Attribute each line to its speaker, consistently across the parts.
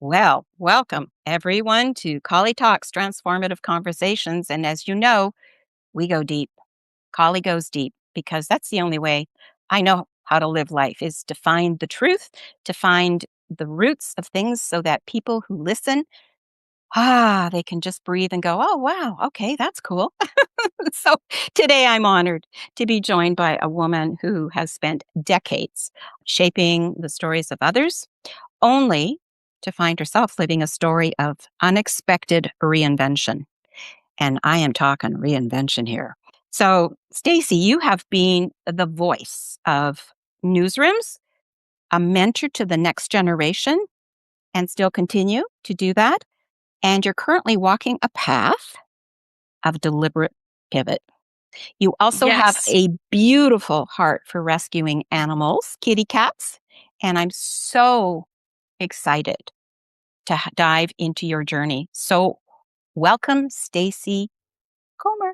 Speaker 1: Well, welcome everyone to ColliTalks Transformative Conversations. And as you know, we go deep. Collie goes deep because that's the only way I know how to live life is to find the truth, to find the roots of things so that people who listen, they can just breathe and go, oh, wow, okay, that's cool. So today I'm honored to be joined by a woman who has spent decades shaping the stories of others only to find herself living a story of unexpected reinvention. And I am talking reinvention here. So, Stacey, you have been the voice of newsrooms, a mentor to the next generation, and still continue to do that. And you're currently walking a path of deliberate pivot. You also have
Speaker 2: Yes.
Speaker 1: a beautiful heart for rescuing animals, kitty cats. And I'm so excited to dive into your journey. So, welcome, Stacey Commer.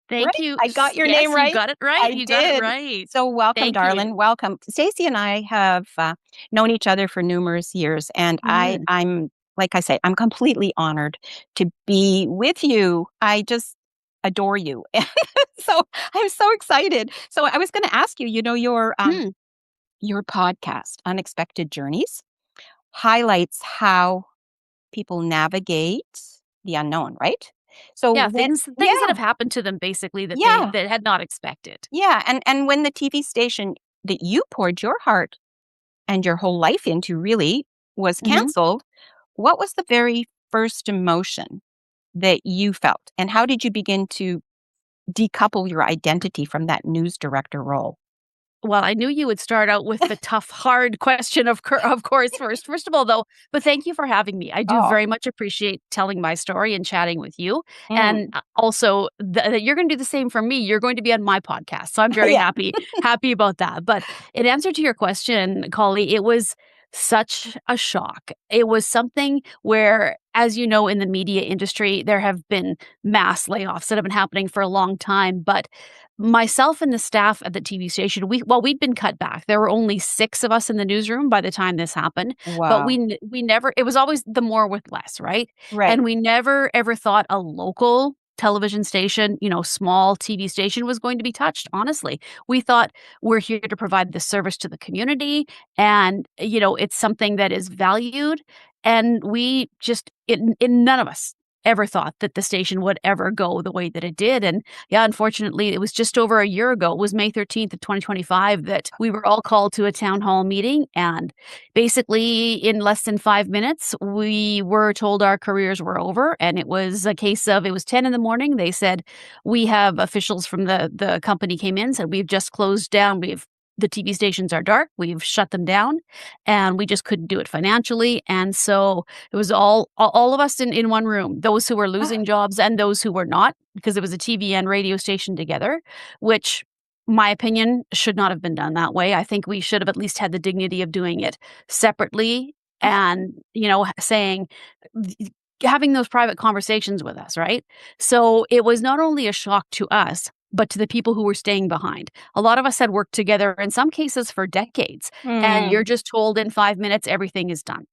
Speaker 1: Right?
Speaker 2: Thank you.
Speaker 1: I got your name
Speaker 2: Yes, you
Speaker 1: right.
Speaker 2: got it right.
Speaker 1: I
Speaker 2: You got it
Speaker 1: did.
Speaker 2: right.
Speaker 1: So, welcome,
Speaker 2: Thank you.
Speaker 1: darling. Welcome. Stacey and I have known each other for numerous years, and
Speaker 2: Mhm.
Speaker 1: I'm like I say, I'm completely honored to be with you. I just adore you, so I'm so excited. So, I was going to ask you.
Speaker 2: Mm.
Speaker 1: Your podcast, Unexpected Journeys, highlights how people navigate the unknown, right? So
Speaker 2: Yeah,
Speaker 1: when
Speaker 2: things that
Speaker 1: yeah,
Speaker 2: have happened to them basically that they
Speaker 1: yeah,
Speaker 2: that had not expected.
Speaker 1: yeah, and when the TV station that you poured your heart and your whole life into really was
Speaker 2: Mhm.
Speaker 1: canceled, what was the very first emotion that you felt? And how did you begin to decouple your identity from that news director role?
Speaker 2: Well, I knew you would start out with the tough, hard question of course first. First of all, though, but thank you for having me. I do
Speaker 1: Oh,
Speaker 2: very much appreciate telling my story and chatting with you. And
Speaker 1: mm,
Speaker 2: also that you're going to do the same for me. You're going to be on my podcast. So I'm very
Speaker 1: yeah.
Speaker 2: happy about that. But in answer to your question, Collie, it was such a shock. It was something where, as you know, in the media industry, there have been mass layoffs that have been happening for a long time. But myself and the staff at the TV station, we'd been cut back. There were only 6 of us in the newsroom by the time this happened, but
Speaker 1: Wow.
Speaker 2: we never it was always the more with less, right?
Speaker 1: Right.
Speaker 2: And we never ever thought a local television station, small TV station was going to be touched, honestly. We thought we're here to provide the service to the community and, it's something that is valued, and we just none of us ever thought that the station would ever go the way that it did. And yeah, unfortunately, it was just over a year ago. It was May 13th of 2025 that we were all called to a town hall meeting. And basically, in less than 5 minutes, we were told our careers were over. And it was a case of it was 10 in the morning. They said, we have officials from the company came in, said, we've just closed down. The TV stations are dark. We've shut them down and we just couldn't do it financially. And so it was all of us in one room, those who were
Speaker 1: Ah,
Speaker 2: losing jobs and those who were not, because it was a TV and radio station together, which my opinion should not have been done that way. I think we should have at least had the dignity of doing it separately and, saying having those private conversations with us, right? So it was not only a shock to us, but to the people who were staying behind. A lot of us had worked together in some cases for decades, and you're
Speaker 1: mm,
Speaker 2: just told in 5 minutes everything is done.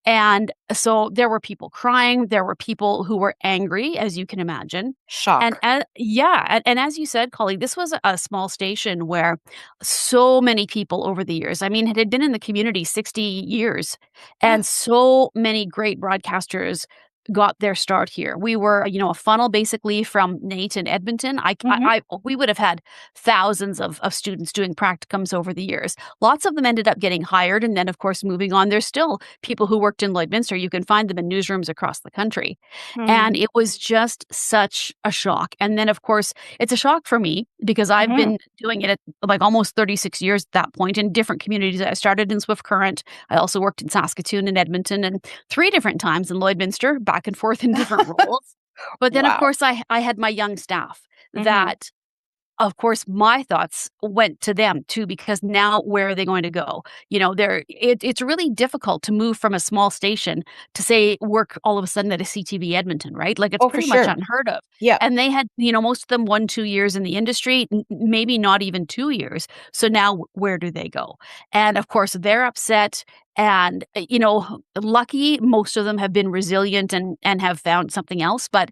Speaker 2: And so there were people crying, there were people who were angry, as you can imagine. And
Speaker 1: shock.
Speaker 2: yeah, and as you said, Collie, this was a small station where so many people over the years, I mean, it had been in the community 60 years,
Speaker 1: Ah,
Speaker 2: and so many great broadcasters got their start here. We were, a funnel basically from Nate and Edmonton.
Speaker 1: mhm.
Speaker 2: We would have had thousands of students doing practicums over the years. Lots of them ended up getting hired and then, of course, moving on. There's still people who worked in Lloydminster. You can find them in newsrooms across the country. And
Speaker 1: Mhm,
Speaker 2: it was just such a shock. And then, of course, it's a shock for me because I've
Speaker 1: mhm.
Speaker 2: been doing it at like almost 36 years at that point in different communities. I started in Swift Current. I also worked in Saskatoon and Edmonton and 3 different times in Lloydminster, back and forth in different roles. But then, of
Speaker 1: Wow.
Speaker 2: course, I had my young staff
Speaker 1: Mhm.
Speaker 2: that of course, my thoughts went to them too, because now where are they going to go? It's really difficult to move from a small station to say work all of a sudden at a CTV Edmonton, right? Like it's
Speaker 1: Oh, for
Speaker 2: pretty much
Speaker 1: sure.
Speaker 2: unheard of.
Speaker 1: Yeah.
Speaker 2: And they had, most of them 1, 2 years in the industry, maybe not even 2 years. So now where do they go? And of course, they're upset. And, lucky most of them have been resilient and have found something else, but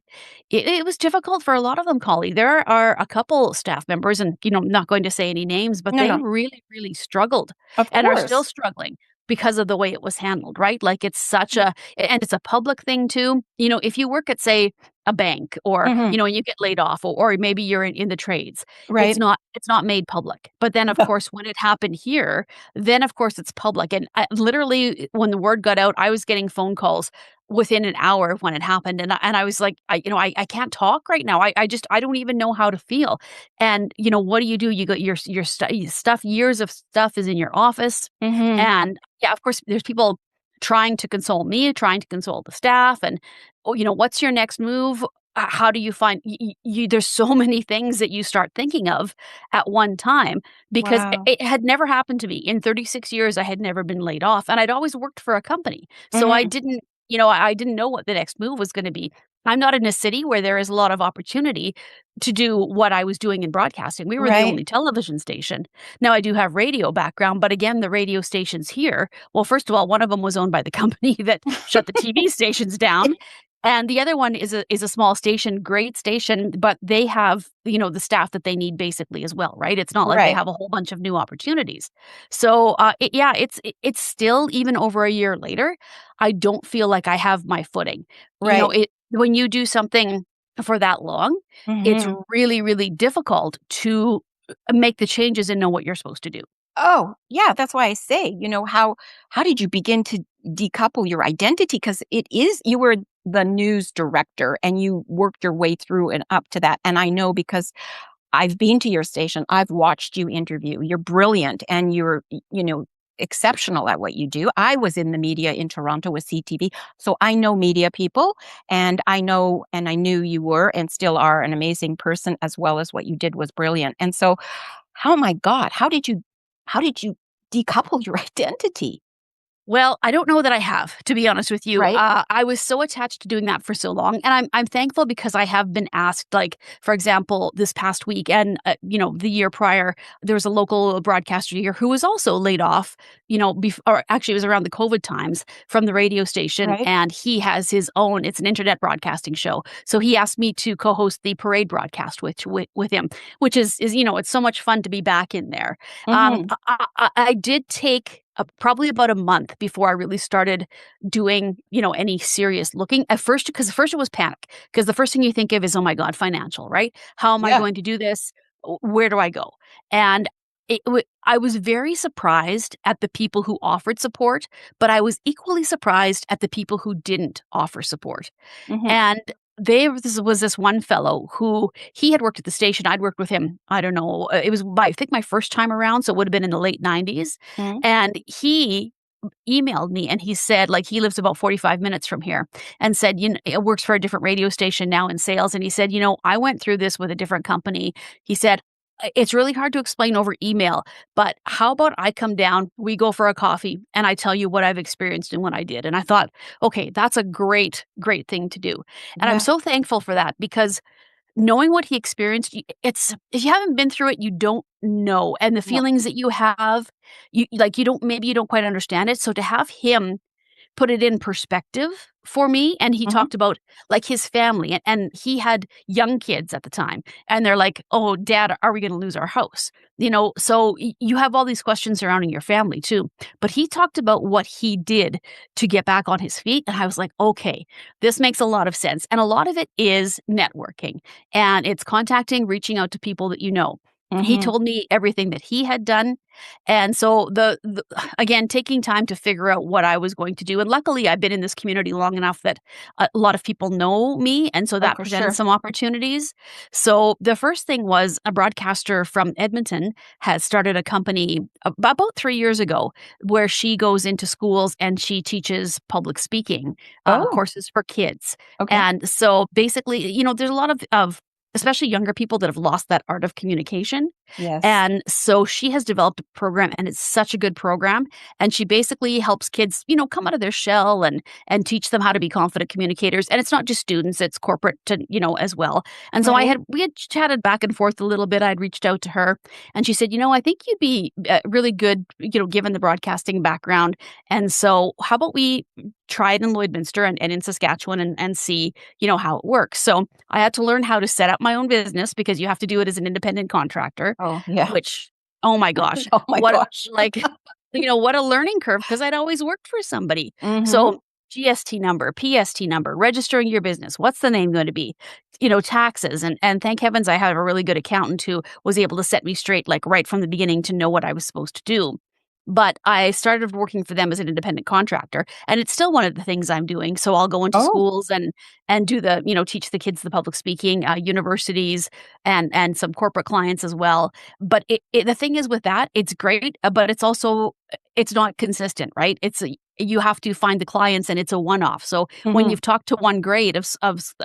Speaker 2: it was difficult for a lot of them, Collie. There are a couple staff members and, I'm not going to say any names, but
Speaker 1: No,
Speaker 2: they
Speaker 1: no.
Speaker 2: really, really struggled
Speaker 1: Of
Speaker 2: and are still
Speaker 1: course.
Speaker 2: struggling because of the way it was handled, right? Like, it's such a and it's a public thing too. If you work at, say, a bank or,
Speaker 1: Mhm.
Speaker 2: you get laid off or maybe you're in the trades, it's
Speaker 1: Right.
Speaker 2: not made public. But then, of
Speaker 1: No.
Speaker 2: course, when it happened here, then, of course, it's public, and literally, when the word got out, I was getting phone calls within an hour of when it happened, and I was like, I can't talk right now. I just I don't even know how to feel." And, what do? You got your stuff years of stuff is in your office,
Speaker 1: Mhm.
Speaker 2: and, yeah, of course, there's people trying to console me, trying to console the staff, and, "Oh, what's your next move? How do you find" you there's so many things that you start thinking of at one time because
Speaker 1: Wow.
Speaker 2: it had never happened to me. In 36 years, I had never been laid off, and I'd always worked for a company. So I
Speaker 1: Mhm.
Speaker 2: didn't I didn't know what the next move was gonna be. I'm not in a city where there is a lot of opportunity to do what I was doing in broadcasting. We were the
Speaker 1: Right.
Speaker 2: only television station. Now I do have radio background, but again, the radio stations here, well, first of all, one of them was owned by the company that shut the TV stations down, and the other one is a small station, great station, but they have, the staff that they need basically as well, right? It's not like they
Speaker 1: Right.
Speaker 2: have a whole bunch of new opportunities. So, it's still even over a year later, I don't feel like I have my footing.
Speaker 1: Right.
Speaker 2: When you do something for that long, it's
Speaker 1: Mhm.
Speaker 2: really, really difficult to make the changes and know what you're supposed to do.
Speaker 1: Oh, yeah, that's why I say, how did you begin to decouple your identity? Because it is you were the news director and you worked your way through and up to that. And I know because I've been to your station, I've watched you interview. You're brilliant and you're, exceptional at what you do. I was in the media in Toronto with CTV, so I know media people and I know and I knew you were and still are an amazing person as well as what you did was brilliant. And so oh my god, how did you decouple your identity?
Speaker 2: Well, I don't know that I have, to be honest with you.
Speaker 1: Right?
Speaker 2: I was so attached to doing that for so long, and I'm thankful because I have been asked, like, for example, this past week and, the year prior, there was a local broadcaster here who was also laid off, or actually it was around the COVID times from the radio station,
Speaker 1: Right?
Speaker 2: and he has his own it's an internet broadcasting show. So he asked me to co-host the parade broadcast with him, which is, it's so much fun to be back in there.
Speaker 1: Mhm.
Speaker 2: I did take probably about a month before I really started doing, any serious looking. At first it was panic because the first thing you think of is, oh my God, financial, right? How am I
Speaker 1: Yeah.
Speaker 2: going to do this? Where do I go? And I was very surprised at the people who offered support, but I was equally surprised at the people who didn't offer support.
Speaker 1: Mhm.
Speaker 2: And was this one fellow who he had worked at the station. I'd worked with him, I don't know, it was I think my first time around, so it would have been in the late '90s,
Speaker 1: Mhm.
Speaker 2: and he emailed me and he said, like, he lives about 45 minutes from here and said, works for a different radio station now in sales. And he said, I went through this with a different company. He said, It's really hard to explain over email, but how about I come down, we go for a coffee, and I tell you what I've experienced and what I did." And I thought, okay, that's a great, great thing to do. And I'm
Speaker 1: Yeah.
Speaker 2: so thankful for that because knowing what he experienced, it's if you haven't been through it, you don't know. And the
Speaker 1: No.
Speaker 2: feelings that you have, you don't quite understand it. So to have him put it in perspective for me, and he
Speaker 1: Mhm.
Speaker 2: talked about, like, his family, and he had young kids at the time, and they're like, "Oh, dad, are we gonna lose our house?" So you have all these questions surrounding your family too, but he talked about what he did to get back on his feet, and I was like, "Okay, this makes a lot of sense," and a lot of it is networking, and it's contacting, reaching out to people that you know. He
Speaker 1: Mhm.
Speaker 2: told me everything that he had done, and so again, taking time to figure out what I was going to do, and luckily, I've been in this community long enough that a lot of people know me, and so
Speaker 1: Oh,
Speaker 2: that
Speaker 1: for
Speaker 2: presented
Speaker 1: sure.
Speaker 2: some opportunities. So, the first thing was a broadcaster from Edmonton has started a company about 3 years ago where she goes into schools and she teaches public speaking,
Speaker 1: Oh,
Speaker 2: courses for kids.
Speaker 1: okay.
Speaker 2: And so, basically, there's a lot of especially younger people that have lost that art of communication.
Speaker 1: Yes.
Speaker 2: And so she has developed a program, and it's such a good program, and she basically helps kids, come out of their shell and teach them how to be confident communicators, and it's not just students, it's corporate to, as well. And so
Speaker 1: Right.
Speaker 2: we had chatted back and forth a little bit. I'd reached out to her, and she said, "I think you'd be really good, given the broadcasting background, and so how about we try it in Lloydminster and in Saskatchewan and see, how it works." So I had to learn how to set up my own business because you have to do it as an independent contractor,
Speaker 1: Oh, yeah.
Speaker 2: which, oh my gosh,
Speaker 1: Oh my
Speaker 2: what
Speaker 1: gosh.
Speaker 2: like, what a learning curve because I'd always worked for somebody.
Speaker 1: Mhm.
Speaker 2: So GST number, PST number, registering your business. What's the name going to be? Taxes. And thank heavens I have a really good accountant who was able to set me straight, like right from the beginning to know what I was supposed to do. But I started working for them as an independent contractor, and it's still one of the things I'm doing. So I'll go into
Speaker 1: Oh.
Speaker 2: schools and do the, teach the kids the public speaking, universities and some corporate clients as well. But the thing is with that, it's great, but it's also it's not consistent, right? You have to find the clients, and it's a one off. So when
Speaker 1: Mhm.
Speaker 2: you've talked to one grade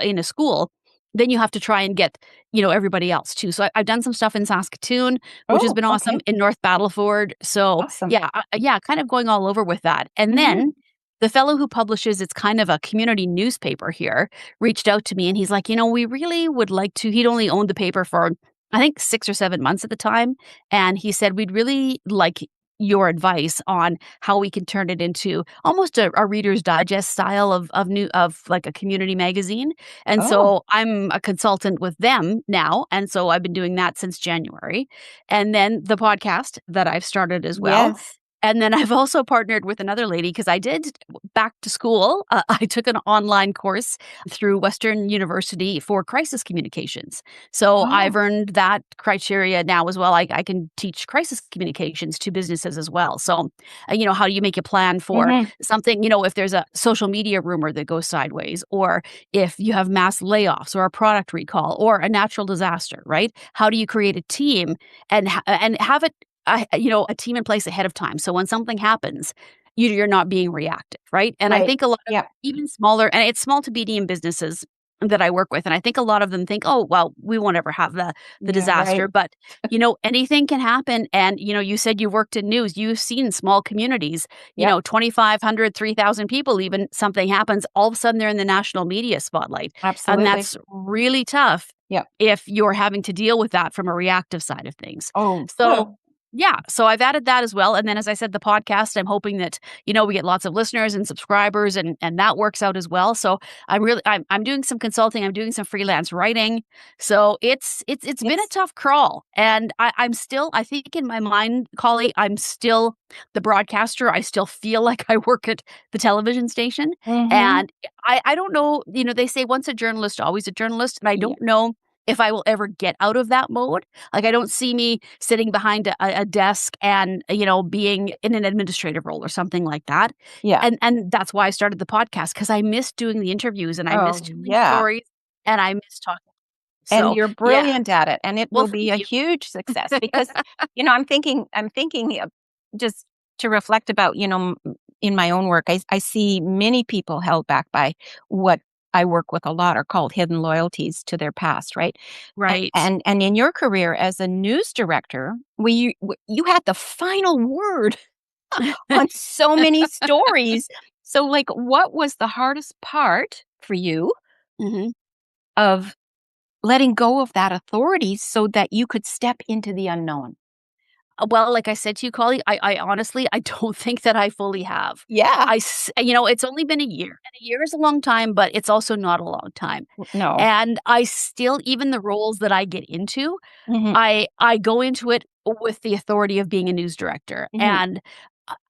Speaker 2: in a school, then you have to try and get everybody else too. So I've done some stuff in Saskatoon, which has
Speaker 1: Oh,
Speaker 2: been awesome,
Speaker 1: okay.
Speaker 2: in North Battleford. So
Speaker 1: Awesome.
Speaker 2: yeah, yeah, kind of going all over with that. And
Speaker 1: Mhm.
Speaker 2: then the fellow who publishes, it's kind of a community newspaper here, reached out to me, and he's like, we really would like to. He'd only owned the paper for, I think, 6 or 7 months at the time. And he said, we'd really like your advice on how we can turn it into almost a Reader's Digest style of like a community magazine. And
Speaker 1: Oh,
Speaker 2: so I'm a consultant with them now. And so I've been doing that since January. And then the podcast that I've started as well.
Speaker 1: yes.
Speaker 2: And then I've also partnered with another lady because I did back to school. I took an online course through Western University for crisis communications. So I've
Speaker 1: Oh.
Speaker 2: earned that criteria now as well. I can teach crisis communications to businesses as well. So, how do you make a plan for
Speaker 1: Mhm.
Speaker 2: something, if there's a social media rumor that goes sideways, or if you have mass layoffs or a product recall or a natural disaster, right? How do you create a team and have it a team in place ahead of time. So when something happens, you're not being reactive, right? And I
Speaker 1: Right.
Speaker 2: think a lot of
Speaker 1: Yep.
Speaker 2: even smaller, and it's small to medium businesses that I work with, and I think a lot of them think, "Oh, well, we won't ever have the
Speaker 1: Yeah, right.
Speaker 2: disaster," but anything can happen. And you said you worked in news, you've seen small communities,
Speaker 1: Yep.
Speaker 2: 2,500, 3,000 people, even something happens, all of a sudden they're in the national media spotlight, and
Speaker 1: Absolutely.
Speaker 2: that's really tough
Speaker 1: Yep.
Speaker 2: if you're having to deal with that from a reactive side of things.
Speaker 1: Oh,
Speaker 2: So yeah, so I've added that as well, and then as I said, the podcast, I'm hoping that, we get lots of listeners and subscribers and that works out as well. So I'm doing some consulting, I'm doing some freelance writing. So it's been a
Speaker 1: it's
Speaker 2: tough crawl, and I'm still, I think in my mind, Collie, I'm still the broadcaster. I still feel like I work at the television station,
Speaker 1: mhm.
Speaker 2: and I don't know, they say once a journalist, always a journalist, and I
Speaker 1: Yeah.
Speaker 2: don't know if I will ever get out of that mode. Like, I don't see me sitting behind a desk and, being in an administrative role or something like that.
Speaker 1: Yeah.
Speaker 2: And that's why I started the podcast because I miss doing the interviews and I miss
Speaker 1: Oh,
Speaker 2: telling
Speaker 1: yeah.
Speaker 2: stories and I miss talking.
Speaker 1: And
Speaker 2: So,
Speaker 1: you're
Speaker 2: yeah.
Speaker 1: brilliant at it, and it
Speaker 2: Well,
Speaker 1: will be
Speaker 2: thank
Speaker 1: a
Speaker 2: you.
Speaker 1: huge success because, I'm thinking of just to reflect about, in my own work, I see many people held back by what I work with a lot are called hidden loyalties to their past, right? A
Speaker 2: Right.
Speaker 1: and in your career as a news director, you had the final word on so many stories. So, like, what was the hardest part for you
Speaker 2: Mhm.
Speaker 1: of letting go of that authority so that you could step into the unknown?
Speaker 2: Well, like I said to you, Collie, I honestly, I don't think that I fully have.
Speaker 1: Yeah.
Speaker 2: It's only been a year, and a year is a long time, but it's also not a long time.
Speaker 1: No.
Speaker 2: And I still, even the roles that I get into,
Speaker 1: Mhm,
Speaker 2: I go into it with the authority of being a news director,
Speaker 1: mhm,
Speaker 2: and,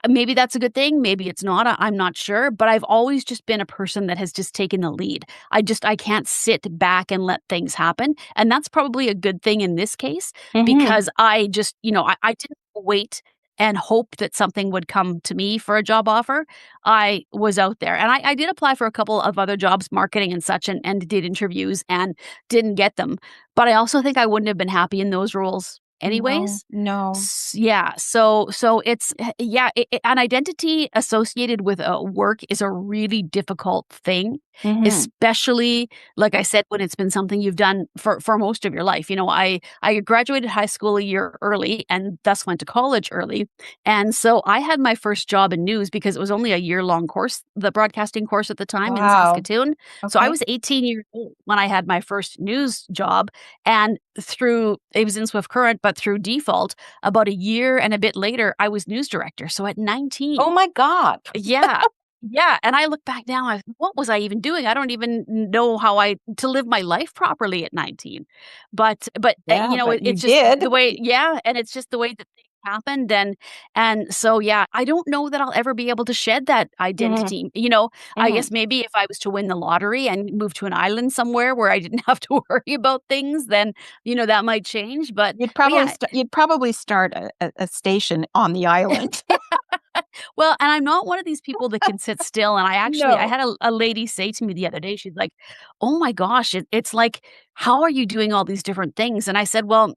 Speaker 2: maybe that's a good thing, maybe it's not, I'm not sure, but I've always just been a person that has just taken the lead. I can't sit back and let things happen, and that's probably a good thing in this case
Speaker 1: mhm.
Speaker 2: because I just, I didn't wait and hope that something would come to me for a job offer. I was out there, and I did apply for a couple of other jobs, marketing and such, and did interviews and didn't get them. But I also think I wouldn't have been happy in those roles
Speaker 1: No,
Speaker 2: anyways.
Speaker 1: no.
Speaker 2: Yeah, so it's yeah, an identity associated with work is a really difficult thing.
Speaker 1: Mhm.
Speaker 2: especially, like I said, when it's been something you've done for most of your life. I graduated high school a year early and thus went to college early. And so I had my first job in news because it was only a year-long course, the broadcasting course at the time in
Speaker 1: Wow.
Speaker 2: Saskatoon. So I
Speaker 1: Okay.
Speaker 2: was 18 years old when I had my first news job, and through it was in Swift Current, but through default, about a year and a bit later, I was news director. So at 19.
Speaker 1: Oh my god.
Speaker 2: Yeah. Yeah, and I look back now, what was I even doing? I don't even know how I to live my life properly at 19.
Speaker 1: Yeah, but you
Speaker 2: it's just
Speaker 1: did.
Speaker 2: the way, yeah, and it's just the way that things happened, and so, yeah, I don't know that I'll ever be able to shed that
Speaker 1: Mhm.
Speaker 2: identity. I
Speaker 1: Mhm.
Speaker 2: guess maybe if I was to win the lottery and move to an island somewhere where I didn't have to worry about things, then, that might change, but yeah.
Speaker 1: You'd probably start a station on the island.
Speaker 2: Well, and I'm not one of these people that can sit still, and I
Speaker 1: No.
Speaker 2: had a lady say to me the other day, she's like, "Oh my gosh, it's like, how are you doing all these different things?" And I said, "Well,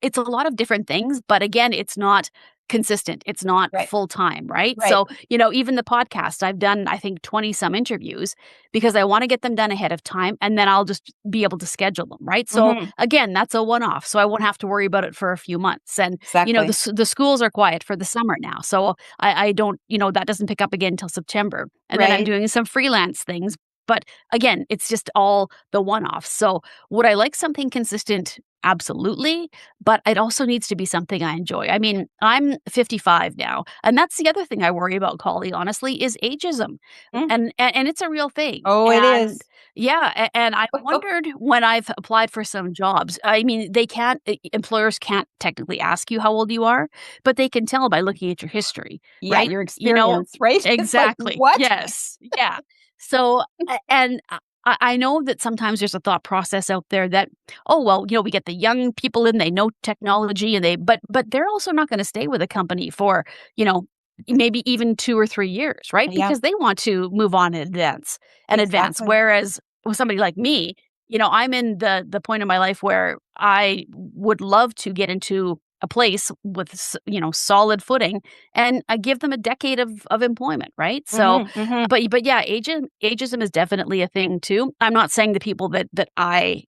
Speaker 2: it's a lot of different things, but again, it's not consistent. It's not
Speaker 1: Right.
Speaker 2: full time, right?
Speaker 1: Right.
Speaker 2: So, even the podcast, I've done, I think, 20 some interviews because I want to get them done ahead of time and then I'll just be able to schedule them, right? So,
Speaker 1: Mhm.
Speaker 2: again, that's a one off. So I won't have to worry about it for a few months. And,
Speaker 1: Exactly.
Speaker 2: the schools are quiet for the summer now. So I don't, that doesn't pick up again until September. And then I'm
Speaker 1: Right.
Speaker 2: doing some freelance things. But again, it's just all the one offs. So would I like something consistent? Absolutely, but it also needs to be something I enjoy. I mean, I'm 55 now, and that's the other thing I worry about, Collie, honestly, is ageism.
Speaker 1: Mm.
Speaker 2: And it's a real thing.
Speaker 1: Oh, it
Speaker 2: And
Speaker 1: is.
Speaker 2: yeah, and I wondered when I've applied for some jobs. I mean, employers can't technically ask you how old you are, but they can tell by looking at your history,
Speaker 1: Yeah,
Speaker 2: right?
Speaker 1: your
Speaker 2: You know
Speaker 1: experience, right? It's like,
Speaker 2: exactly.
Speaker 1: "What?"
Speaker 2: Yes. Yeah. So and I know that sometimes there's a thought process out there that, oh, well, we get the young people in, they know technology and but they're also not gonna stay with a company for, you know, maybe even 2 or 3 years, right?
Speaker 1: Yeah,
Speaker 2: Because they want to move on and advance.
Speaker 1: exactly.
Speaker 2: Whereas with somebody like me, I'm in the point in my life where I would love to get into a place with solid footing, and I give them a decade of employment, right? So,
Speaker 1: Mhm, mhm.
Speaker 2: but yeah, ageism is definitely a thing too. I'm not saying the people that I,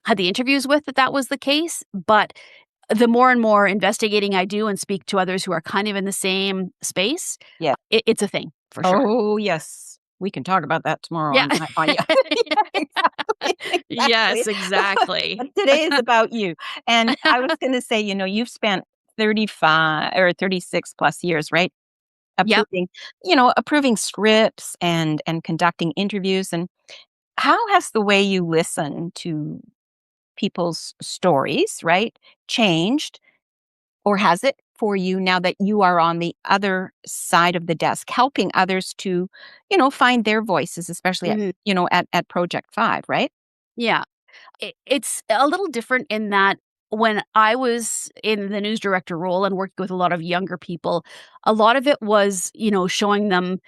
Speaker 2: had the interviews with that was the case, but the more and more investigating I do and speak to others who are kind of in the same space,
Speaker 1: Yeah.
Speaker 2: it's a thing for sure.
Speaker 1: Oh, yes. We can talk about that tomorrow
Speaker 2: Yeah.
Speaker 1: on yeah. Yeah, exactly, exactly.
Speaker 2: Yes, exactly.
Speaker 1: But today is about you, and I was gonna say, you've spent 35 or 36 plus years, right?
Speaker 2: Yep.
Speaker 1: Approving approving scripts and conducting interviews, and how has the way you listen to people's stories, right, changed, or has it for you now that you are on the other side of the desk, helping others to, find their voices, especially
Speaker 2: Mhm.
Speaker 1: at Project 5, right?
Speaker 2: Yeah. It's a little different in that when I was in the news director role and working with a lot of younger people, a lot of it was, showing them,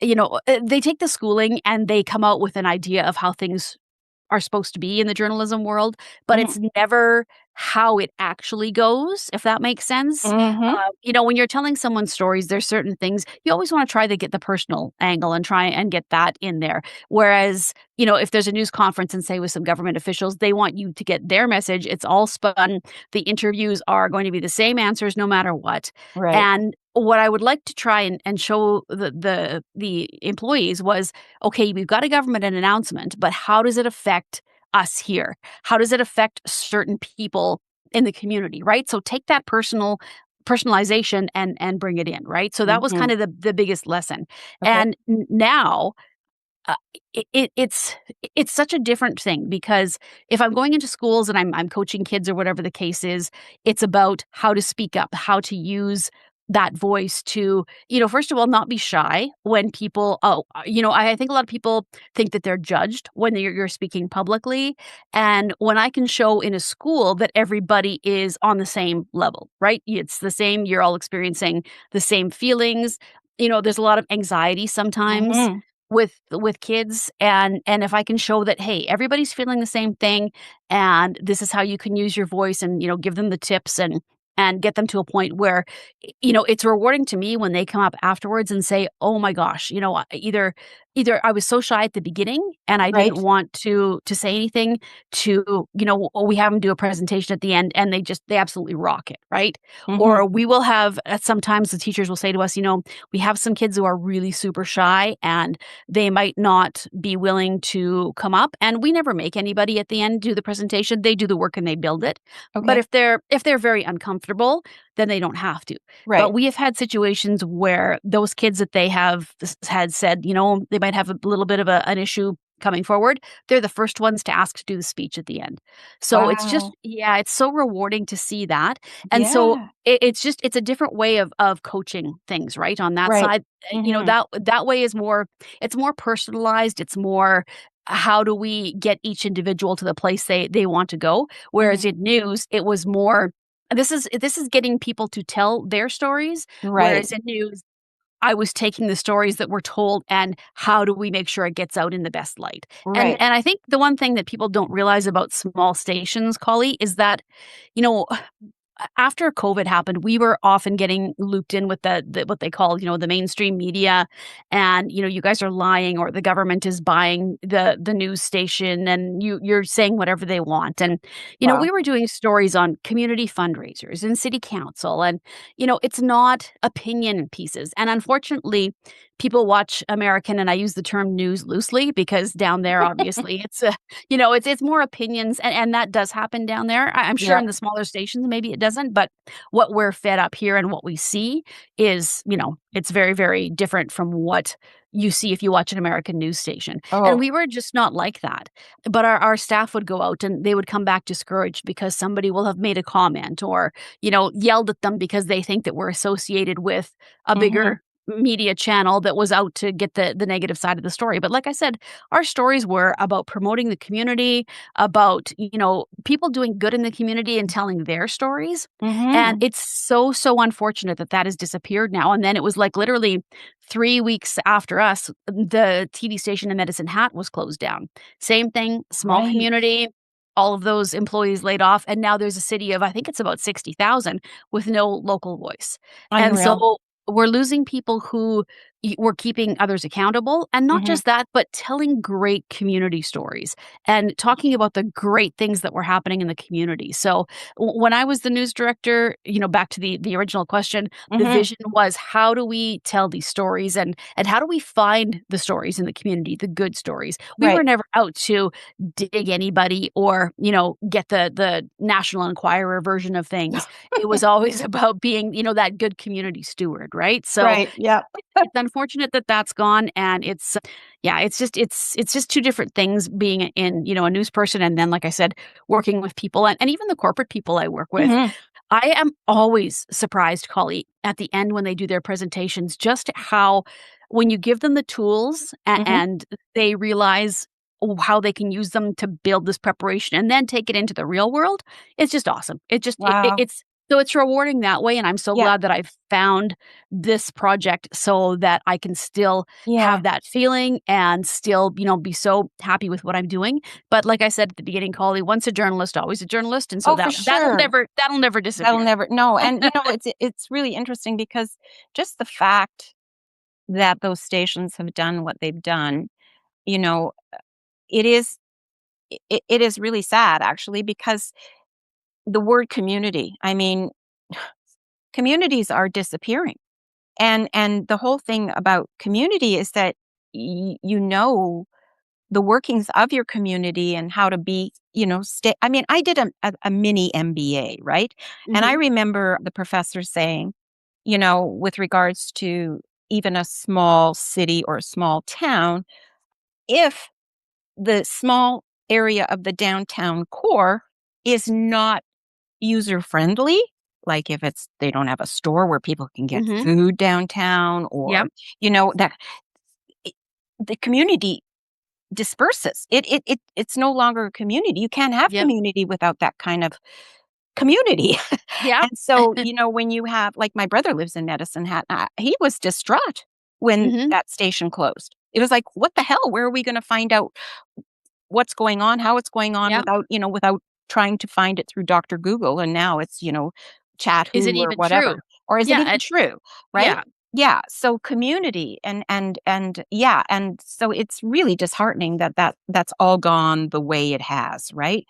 Speaker 2: they take the schooling and they come out with an idea of how things are supposed to be in the journalism world, but
Speaker 1: Mhm.
Speaker 2: it's never how it actually goes, if that makes sense.
Speaker 1: Mhm.
Speaker 2: When you're telling someone stories, there's certain things you always want to try to get the personal angle and try and get that in there. Whereas, if there's a news conference and say with some government officials, they want you to get their message. It's all spun. The interviews are going to be the same answers no matter what.
Speaker 1: Right.
Speaker 2: And what I would like to try and show the employees was, okay, we've got a government announcement, but how does it affect us here? How does it affect certain people in the community, right? So take that personalization and bring it in, right? So that was
Speaker 1: Mhm.
Speaker 2: kind of the biggest lesson.
Speaker 1: Okay.
Speaker 2: And now uh, it's such a different thing because if I'm going into schools and I'm coaching kids or whatever the case is, it's about how to speak up, how to use that voice to, first of all, not be shy when people, I think a lot of people think that they're judged when you're speaking publicly. And when I can show in a school that everybody is on the same level, right? It's the same, you're all experiencing the same feelings. There's a lot of anxiety sometimes
Speaker 1: Mhm.
Speaker 2: with kids, and if I can show that, hey, everybody's feeling the same thing and this is how you can use your voice and give them the tips and get them to a point where, it's rewarding to me when they come up afterwards and say, "Oh my gosh, either I was so shy at the beginning and I didn't
Speaker 1: Right.
Speaker 2: want to say anything to, we have them do a presentation at the end and they absolutely rock it, right?
Speaker 1: Mhm.
Speaker 2: Or we will have sometimes the teachers will say to us, we have some kids who are really super shy and they might not be willing to come up, and we never make anybody at the end do the presentation. They do the work and they build it. But
Speaker 1: Okay.
Speaker 2: if they're very uncomfortable, then they don't have to. But
Speaker 1: Right.
Speaker 2: we have had situations where those kids that they have had said, they might have a little bit of an issue coming forward. They're the first ones to ask to do the speech at the end. So it's just,
Speaker 1: Wow.
Speaker 2: yeah, it's so rewarding to see that. And so
Speaker 1: Yeah.
Speaker 2: it's a different way of coaching things, right? On that
Speaker 1: Right.
Speaker 2: side,
Speaker 1: Mhm.
Speaker 2: that way is more, it's more personalized. It's more, how do we get each individual to the place they want to go? Whereas
Speaker 1: Mhm.
Speaker 2: in news, it was more, this is getting people to tell their stories,
Speaker 1: Right.
Speaker 2: whereas in news, I was taking the stories that were told and how do we make sure it gets out in the best light? And
Speaker 1: Right.
Speaker 2: and I think the one thing that people don't realize about small stations, Collie, is that, you know, after COVID happened, we were often getting looped in with the what they call, the mainstream media, and, you guys are lying, or the government is buying the news station, and you're saying whatever they want. And, we
Speaker 1: Wow.
Speaker 2: were doing stories on community fundraisers and city council, and, it's not opinion pieces. And unfortunately, people watch American, and I use the term news loosely because down there, obviously, it's more opinions, and that does happen down there. I'm sure
Speaker 1: Yeah.
Speaker 2: in the smaller stations, maybe it doesn't, but what we're fed up here and what we see is, it's very, very different from what you see if you watch an American news station. And
Speaker 1: Oh.
Speaker 2: we were just not like that. But our staff would go out and they would come back discouraged because somebody will have made a comment or, yelled at them because they think that we're associated with a
Speaker 1: Mhm.
Speaker 2: bigger media channel that was out to get the negative side of the story. But like I said, our stories were about promoting the community, about, people doing good in the community and telling their stories. And
Speaker 1: Mhm.
Speaker 2: it's so, so unfortunate that that has disappeared now. And then it was like literally 3 weeks after us, the TV station in Medicine Hat was closed down. Same thing, small
Speaker 1: Right.
Speaker 2: community, all of those employees laid off. And now there's a city of, I think it's about 60,000 with no local voice. And
Speaker 1: Unreal.
Speaker 2: so we're losing people who were keeping others accountable, and not
Speaker 1: Mhm.
Speaker 2: just that, but telling great community stories and talking about the great things that were happening in the community. So when I was the news director, back to the original question, the
Speaker 1: Mhm.
Speaker 2: vision was, how do we tell these stories, and how do we find the stories in the community, the good stories? We were
Speaker 1: Right.
Speaker 2: never out to dig anybody or, get the National Enquirer version of things. It was always about being, that good community steward, right? So
Speaker 1: Right. Yeah.
Speaker 2: it's unfortunate that that's gone, and it's yeah, it's just two different things being in, a news person, and then, like I said, working with people, and even the corporate people I work with.
Speaker 1: Mhm.
Speaker 2: I am always surprised, Collie, at the end when they do their presentations, just how when you give them the tools
Speaker 1: Mhm.
Speaker 2: and they realize how they can use them to build this preparation and then take it into the real world, it's just awesome.
Speaker 1: Wow.
Speaker 2: It's rewarding that way, and I'm so
Speaker 1: Yeah.
Speaker 2: glad that I've found this project so that I can still
Speaker 1: Yeah.
Speaker 2: have that feeling and still, be so happy with what I'm doing. But like I said at the beginning, Collie, once a journalist, always a journalist, and so
Speaker 1: Oh, for
Speaker 2: that'll
Speaker 1: sure.
Speaker 2: never
Speaker 1: That'll
Speaker 2: disappear.
Speaker 1: never no, and, it's really interesting because just the fact that those stations have done what they've done, you know, it is it is really sad actually because the word community, I mean, communities are disappearing. And the whole thing about community is that you know the workings of your community and how to be, stay. I mean, I did a mini MBA, right? And I
Speaker 2: Mhm.
Speaker 1: remember the professor saying, with regards to even a small city or a small town, if the small area of the downtown core is not user friendly, like if they don't have a store where people can get
Speaker 2: Mhm.
Speaker 1: food downtown, or,
Speaker 2: Yep.
Speaker 1: that it, the community disperses. It's no longer a community. You can't have
Speaker 2: Yep.
Speaker 1: community without that kind of community.
Speaker 2: Yep.
Speaker 1: And so, when you have, like, my brother lives in Medicine Hat, he was distraught when
Speaker 2: Mhm.
Speaker 1: that station closed. It was like, what the hell? Where are we going to find out what's going on, how it's going on
Speaker 2: Yep.
Speaker 1: without trying to find it through Dr. Google? And now it's, chat
Speaker 2: Is it
Speaker 1: who or
Speaker 2: even true?
Speaker 1: whatever, or is it
Speaker 2: Yeah,
Speaker 1: even true, right?
Speaker 2: yeah.
Speaker 1: Yeah, so community and yeah, and so it's really disheartening that that's all gone the way it has, right?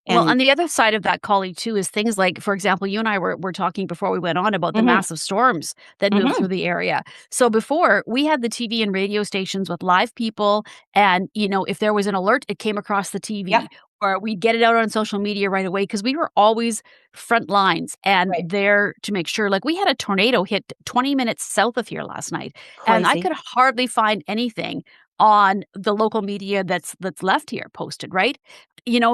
Speaker 2: Well,
Speaker 1: And
Speaker 2: on the other side of that, colleague, too, is things like, for example, you and I were talking before we went on about the
Speaker 1: mhm,
Speaker 2: massive storms that moved
Speaker 1: mhm,
Speaker 2: through the area. So before, we had the TV and radio stations with live people, and, if there was an alert, it came across the
Speaker 1: yep,
Speaker 2: TV, or we'd get it out on social media right away because we were always front lines and
Speaker 1: right.
Speaker 2: there to make sure. Like, we had a tornado hit 20 minutes south of here last night, and I
Speaker 1: Crazy.
Speaker 2: could hardly find anything on the local media that's left here posted, right?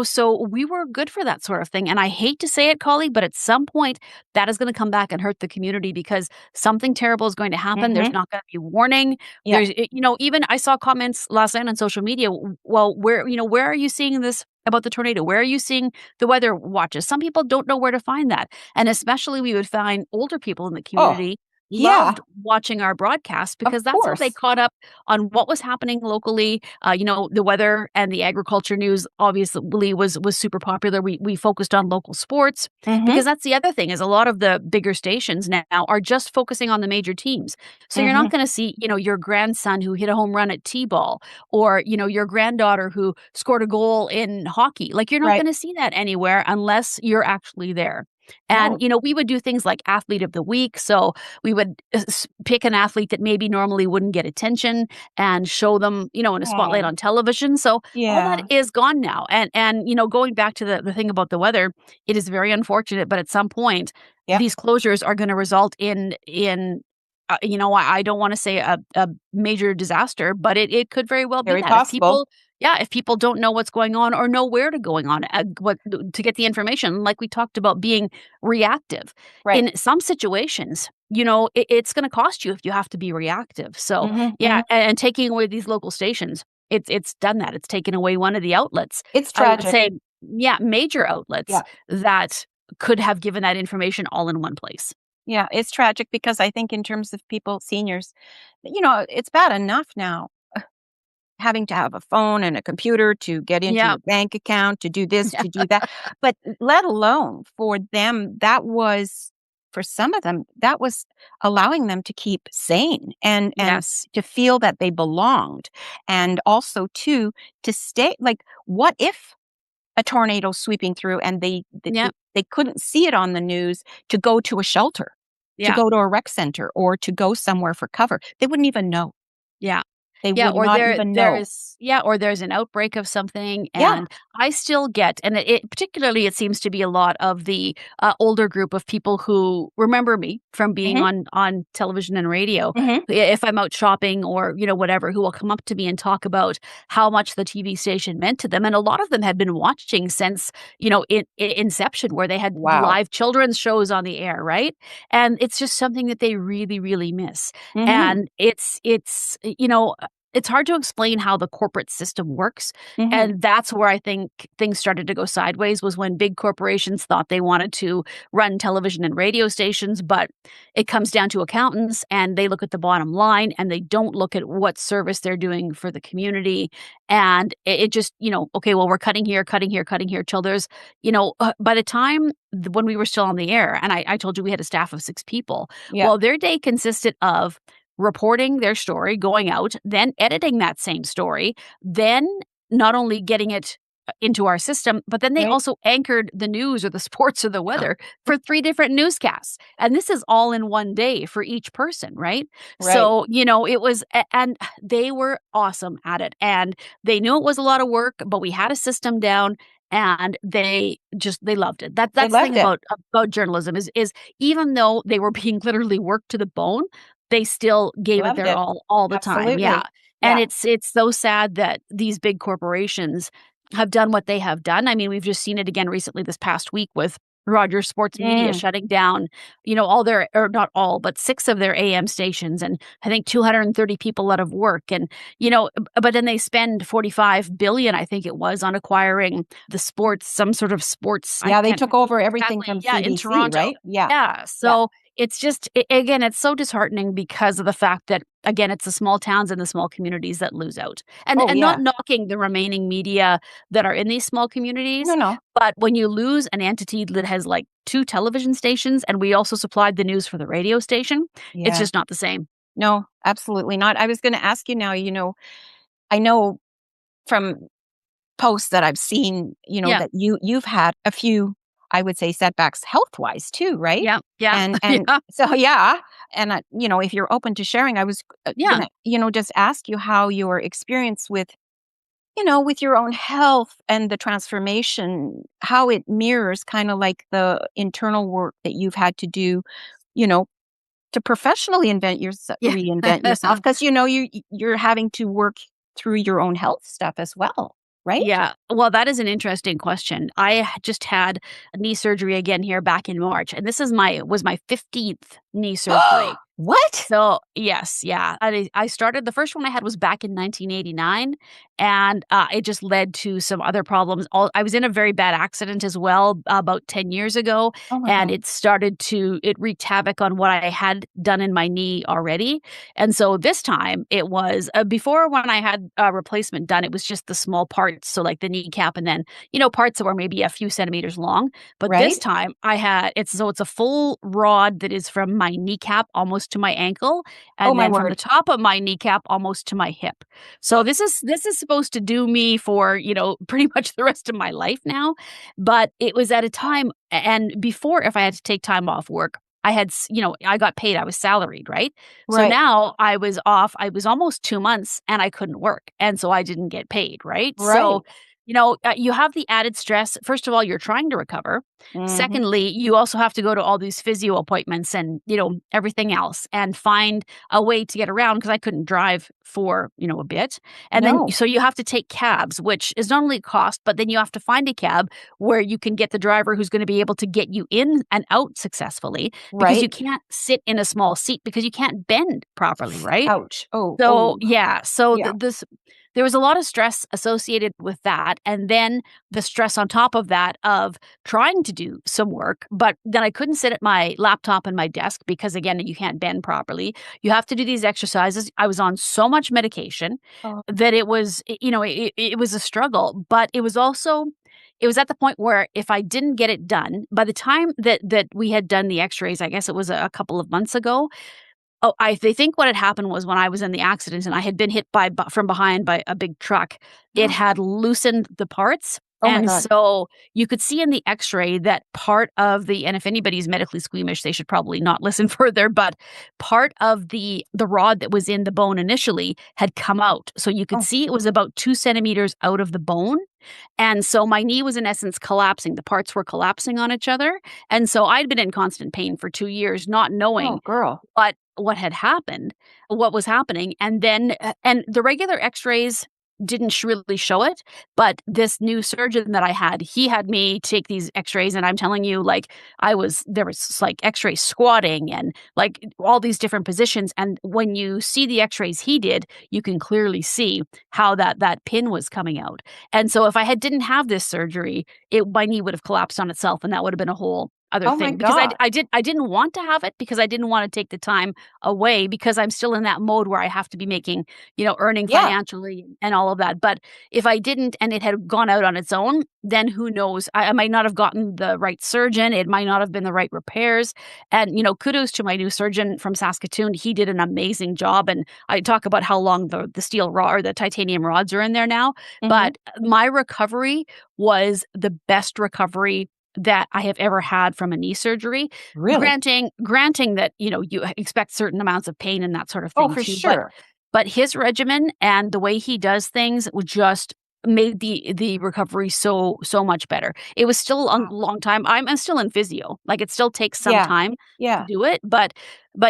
Speaker 2: So we were good for that sort of thing. And I hate to say it, colleague, but at some point that is going to come back and hurt the community because something terrible is going to happen. There's
Speaker 1: Mhm,
Speaker 2: not going to be warning.
Speaker 1: yep.
Speaker 2: Even I saw comments last night on social media. Well, where are you seeing this about the tornado? Where are you seeing the weather watches? Some people don't know where to find that. And especially we would find older people in the
Speaker 1: Oh,
Speaker 2: community
Speaker 1: yeah,
Speaker 2: loved watching our broadcast
Speaker 1: of
Speaker 2: because that's how they
Speaker 1: course.
Speaker 2: caught up on what was happening locally. The weather and the agriculture news obviously was super popular. We focused on local sports
Speaker 1: Mhm,
Speaker 2: because that's the other thing is a lot of the bigger stations now are just focusing on the major teams. So you're not
Speaker 1: mhm,
Speaker 2: going to see, your grandson who hit a home run at T-ball or, your granddaughter who scored a goal in hockey. Like you're not
Speaker 1: right.
Speaker 2: going to see that anywhere unless you're actually there. And,
Speaker 1: No.
Speaker 2: we would do things like athlete of the week. So we would pick an athlete that maybe normally wouldn't get attention and show them, in a spotlight
Speaker 1: Oh,
Speaker 2: on television. So all that
Speaker 1: yeah,
Speaker 2: is gone now. And going back to the thing about the weather, it is very unfortunate, but at some point
Speaker 1: yep,
Speaker 2: these closures are going to result in I don't want to say a major disaster, but it could very well be
Speaker 1: very
Speaker 2: that if
Speaker 1: possible.
Speaker 2: people yeah, if people don't know what's going on or know where to going on, what to get the information, like we talked about being reactive.
Speaker 1: Right.
Speaker 2: In some situations, it's going to cost you if you have to be reactive. So,
Speaker 1: Mhm,
Speaker 2: yeah,
Speaker 1: mhm.
Speaker 2: and taking away these local stations, it's done that. It's taken away one of the outlets.
Speaker 1: It's
Speaker 2: I would
Speaker 1: tragic.
Speaker 2: say, yeah, major outlets
Speaker 1: Yeah.
Speaker 2: that could have given that information all in one place.
Speaker 1: Yeah, it's tragic because I think in terms of people, seniors, it's bad enough now having to have a phone and a computer to get into
Speaker 2: Yeah.
Speaker 1: your bank account, to do this, to do that. But let alone for them, for some of them, that was allowing them to keep sane and
Speaker 2: Yes.
Speaker 1: to feel that they belonged. And also too, to stay like, what if a tornado sweeping through and
Speaker 2: Yeah.
Speaker 1: they couldn't see it on the news to go to a shelter, to
Speaker 2: Yeah.
Speaker 1: go to a rec center, or to go somewhere for cover. They wouldn't even know.
Speaker 2: Yeah.
Speaker 1: They
Speaker 2: Yeah,
Speaker 1: would
Speaker 2: or
Speaker 1: not even know.
Speaker 2: or there's an outbreak of something,
Speaker 1: Yeah.
Speaker 2: and I still get and it particularly, it seems to be a lot of the, older group of people who remember me from being
Speaker 1: Mhm,
Speaker 2: on television and radio.
Speaker 1: mhm.
Speaker 2: If I'm out shopping or, whatever, who will come up to me and talk about how much the TV station meant to them, and a lot of them had been watching since, inception, where they had
Speaker 1: Wow.
Speaker 2: live children's shows on the air, right? And it's just something that they really, really miss.
Speaker 1: Mhm,
Speaker 2: And it's hard to explain how the corporate system works,
Speaker 1: mhm.
Speaker 2: and that's where I think things started to go sideways was when big corporations thought they wanted to run television and radio stations, but it comes down to accountants, and they look at the bottom line, and they don't look at what service they're doing for the community, and it just, "Okay, well, we're cutting here, cutting here, cutting here," till there's by the time when we were still on the air, and I told you we had a staff of 6 people,
Speaker 1: Yeah,
Speaker 2: well, their day consisted of reporting their story, going out, then editing that same story, then not only getting it into our system, but then they
Speaker 1: right,
Speaker 2: also anchored the news or the sports or the weather for 3 different newscasts. And this is all in one day for each person, right?
Speaker 1: right.
Speaker 2: So, it was and they were awesome at it. And they knew it was a lot of work, but we had a system down and they loved it.
Speaker 1: They
Speaker 2: That's the thing
Speaker 1: loved it.
Speaker 2: about journalism is even though they were being literally worked to the bone, they still gave it
Speaker 1: Loved
Speaker 2: their
Speaker 1: it.
Speaker 2: all the time, yeah,
Speaker 1: Absolutely.
Speaker 2: and
Speaker 1: Yeah.
Speaker 2: it's so sad that these big corporations have done what they have done. I mean, we've just seen it again recently this past week with Rogers Sports Media
Speaker 1: Mm.
Speaker 2: shutting down, all their or not all, but 6 of their AM stations, and I think 230 people out of work, and, but then they spend 45 billion, I think it was, on acquiring the sports some sort of sports, I
Speaker 1: Yeah, they
Speaker 2: can't
Speaker 1: took over everything
Speaker 2: exactly
Speaker 1: from
Speaker 2: yeah, in
Speaker 1: CBC,
Speaker 2: Toronto.
Speaker 1: right? Yeah,
Speaker 2: Yeah,
Speaker 1: yeah.
Speaker 2: so It's just again, it's so disheartening because of the fact that, again, it's the small towns and the small communities that lose out.
Speaker 1: Oh,
Speaker 2: And not
Speaker 1: yeah.
Speaker 2: knocking the remaining media that are in these small
Speaker 1: No,
Speaker 2: communities,
Speaker 1: no.
Speaker 2: but when you lose an entity that has, like, 2 television stations and we also supplied the news for the radio station, it's
Speaker 1: Yeah.
Speaker 2: just not the same.
Speaker 1: No, absolutely not. I was gonna ask you now, I know from posts that I've seen,
Speaker 2: Yeah.
Speaker 1: that you've had a few, I would say, setbacks health-wise too, right?
Speaker 2: Yeah, yeah,
Speaker 1: And
Speaker 2: yeah,
Speaker 1: so yeah, and, if you're open to sharing, I was,
Speaker 2: yeah.
Speaker 1: gonna, just ask you how your experience with your own health and the transformation, how it mirrors kinda like the internal work that you've had to do, you know, to professionally
Speaker 2: Yeah.
Speaker 1: reinvent yourself, 'cause, you're having to work through your own health stuff as well, right?
Speaker 2: Yeah. Well, that is an interesting question. Just had knee surgery again here back in March, and this is my 15th knee surgery.
Speaker 1: What?
Speaker 2: So, yes, yeah. I started the first one I had was back in 1989, and, it just led to some other problems. I was in a very bad accident as well about 10 years ago,
Speaker 1: Oh my
Speaker 2: and
Speaker 1: god.
Speaker 2: it wreaked havoc on what I had done in my knee already, and so this time it was before when I had a replacement done, it was just the small parts, so, like, the kneecap and then, parts that were maybe a few centimeters long, but this
Speaker 1: Right?
Speaker 2: time it's a full rod that is from my kneecap almost to my ankle,
Speaker 1: Oh
Speaker 2: and
Speaker 1: my
Speaker 2: then from the
Speaker 1: word.
Speaker 2: top of my kneecap almost to my hip. So this is supposed to do me for, pretty much the rest of my life now, but it was at a time and before if I had to take time off work, I got paid, I was salaried, right? So
Speaker 1: Right.
Speaker 2: now I was off, I was almost 2 months and I couldn't work, and so I didn't get paid, right? So,
Speaker 1: Right.
Speaker 2: you have the added stress. First of all, you're trying to recover.
Speaker 1: Mhm.
Speaker 2: Secondly, you also have to go to all these physio appointments and, everything else and find a way to get around because I couldn't drive for, a bit. And then
Speaker 1: No.
Speaker 2: so you have to take cabs, which is not only cost, but then you have to find a cab where you can get the driver who's going to be able to get you in and out successfully because you
Speaker 1: Right?
Speaker 2: can't sit in a small seat because you can't bend properly, right?
Speaker 1: Ouch. Oh,
Speaker 2: So,
Speaker 1: oh.
Speaker 2: yeah, so
Speaker 1: Yeah.
Speaker 2: there was a lot of stress associated with that, and then the stress on top of that of trying to do some work, but then I couldn't sit at my laptop and my desk because, again, you can't bend properly. You have to do these exercises. I was on so much medication
Speaker 1: Oh,
Speaker 2: that it was a struggle, but it was at the point where if I didn't get it done, by the time that we had done the X-rays, I guess it was a couple of months ago. Oh, they think what had happened was when I was in the accident and I had been hit from behind by a big truck, it had loosened the parts,
Speaker 1: oh my
Speaker 2: and
Speaker 1: god.
Speaker 2: so you could see in the X-ray that part of the and if anybody's medically squeamish, they should probably not listen further, but part of the rod that was in the bone initially had come out. So you could
Speaker 1: Oh,
Speaker 2: see it was about 2 centimeters out of the bone, and so my knee was in essence collapsing. The parts were collapsing on each other, and so I'd been in constant pain for 2 years, not
Speaker 1: oh,
Speaker 2: knowing
Speaker 1: girl.
Speaker 2: what had happened, what was happening, and then and the regular X-rays didn't really show it, but this new surgeon that I had, he had me take these X-rays, and I'm telling you, like, there was, like, X-ray squatting and, like, all these different positions, and when you see the X-rays he did, you can clearly see how that pin was coming out, and so if I didn't have this surgery, my knee would have collapsed on itself, and that would have been a whole other
Speaker 1: Oh my
Speaker 2: thing because
Speaker 1: god.
Speaker 2: I didn't want to have it because I didn't wanna take the time away because I'm still in that mode where I have to be making, earning
Speaker 1: Yeah.
Speaker 2: financially and all of that, but if I didn't and it had gone out on its own, then who knows? I might not have gotten the right surgeon, it might not have been the right repairs, and, kudos to my new surgeon from Saskatoon, he did an amazing job, and I talk about how long the steel rod or the titanium rods are in there now,
Speaker 1: Mhm.
Speaker 2: but my recovery was the best recovery that I have ever had from a knee surgery.
Speaker 1: Really?
Speaker 2: Granting that, you expect certain amounts of pain and that sort of
Speaker 1: Oh,
Speaker 2: thing
Speaker 1: for
Speaker 2: too,
Speaker 1: sure.
Speaker 2: but his regimen and the way he does things would just made the recovery so much better. It was still a
Speaker 1: Wow.
Speaker 2: long time. I'm still in physio. Like, it still takes some
Speaker 1: Yeah.
Speaker 2: time to
Speaker 1: Yeah.
Speaker 2: do it, but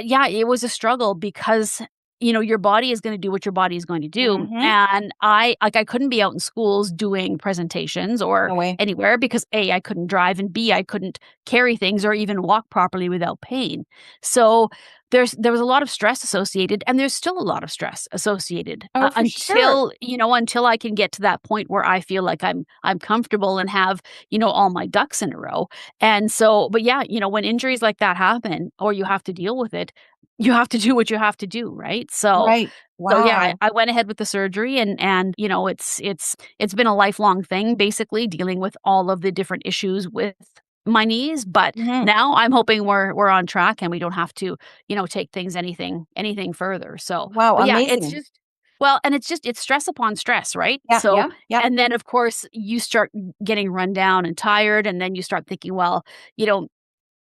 Speaker 2: yeah, it was a struggle because your body is gonna do what your body is going to do,
Speaker 1: Mhm.
Speaker 2: and I couldn't be out in schools doing presentations or
Speaker 1: No way.
Speaker 2: anywhere because A, I couldn't drive, and B, I couldn't carry things or even walk properly without pain. So, there was a lot of stress associated, and there's still a lot of stress associated,
Speaker 1: Oh, for sure.
Speaker 2: until I can get to that point where I feel like I'm comfortable and have, all my ducks in a row. And so but yeah, when injuries like that happen or you have to deal with it, you have to do what you have to do, right?
Speaker 1: Right.
Speaker 2: So yeah, I
Speaker 1: Wow.
Speaker 2: I went ahead with the surgery and it's been a lifelong thing basically dealing with all of the different issues with my knees, but
Speaker 1: Mhm.
Speaker 2: now I'm hoping we're on track and we don't have to, take things anything further. So,
Speaker 1: Wow,
Speaker 2: but yeah, it's
Speaker 1: amazing.
Speaker 2: just well, and it's stress upon stress, right?
Speaker 1: Yeah,
Speaker 2: So,
Speaker 1: yeah, yeah.
Speaker 2: and then of course you start getting run down and tired and then you start thinking, well, you know,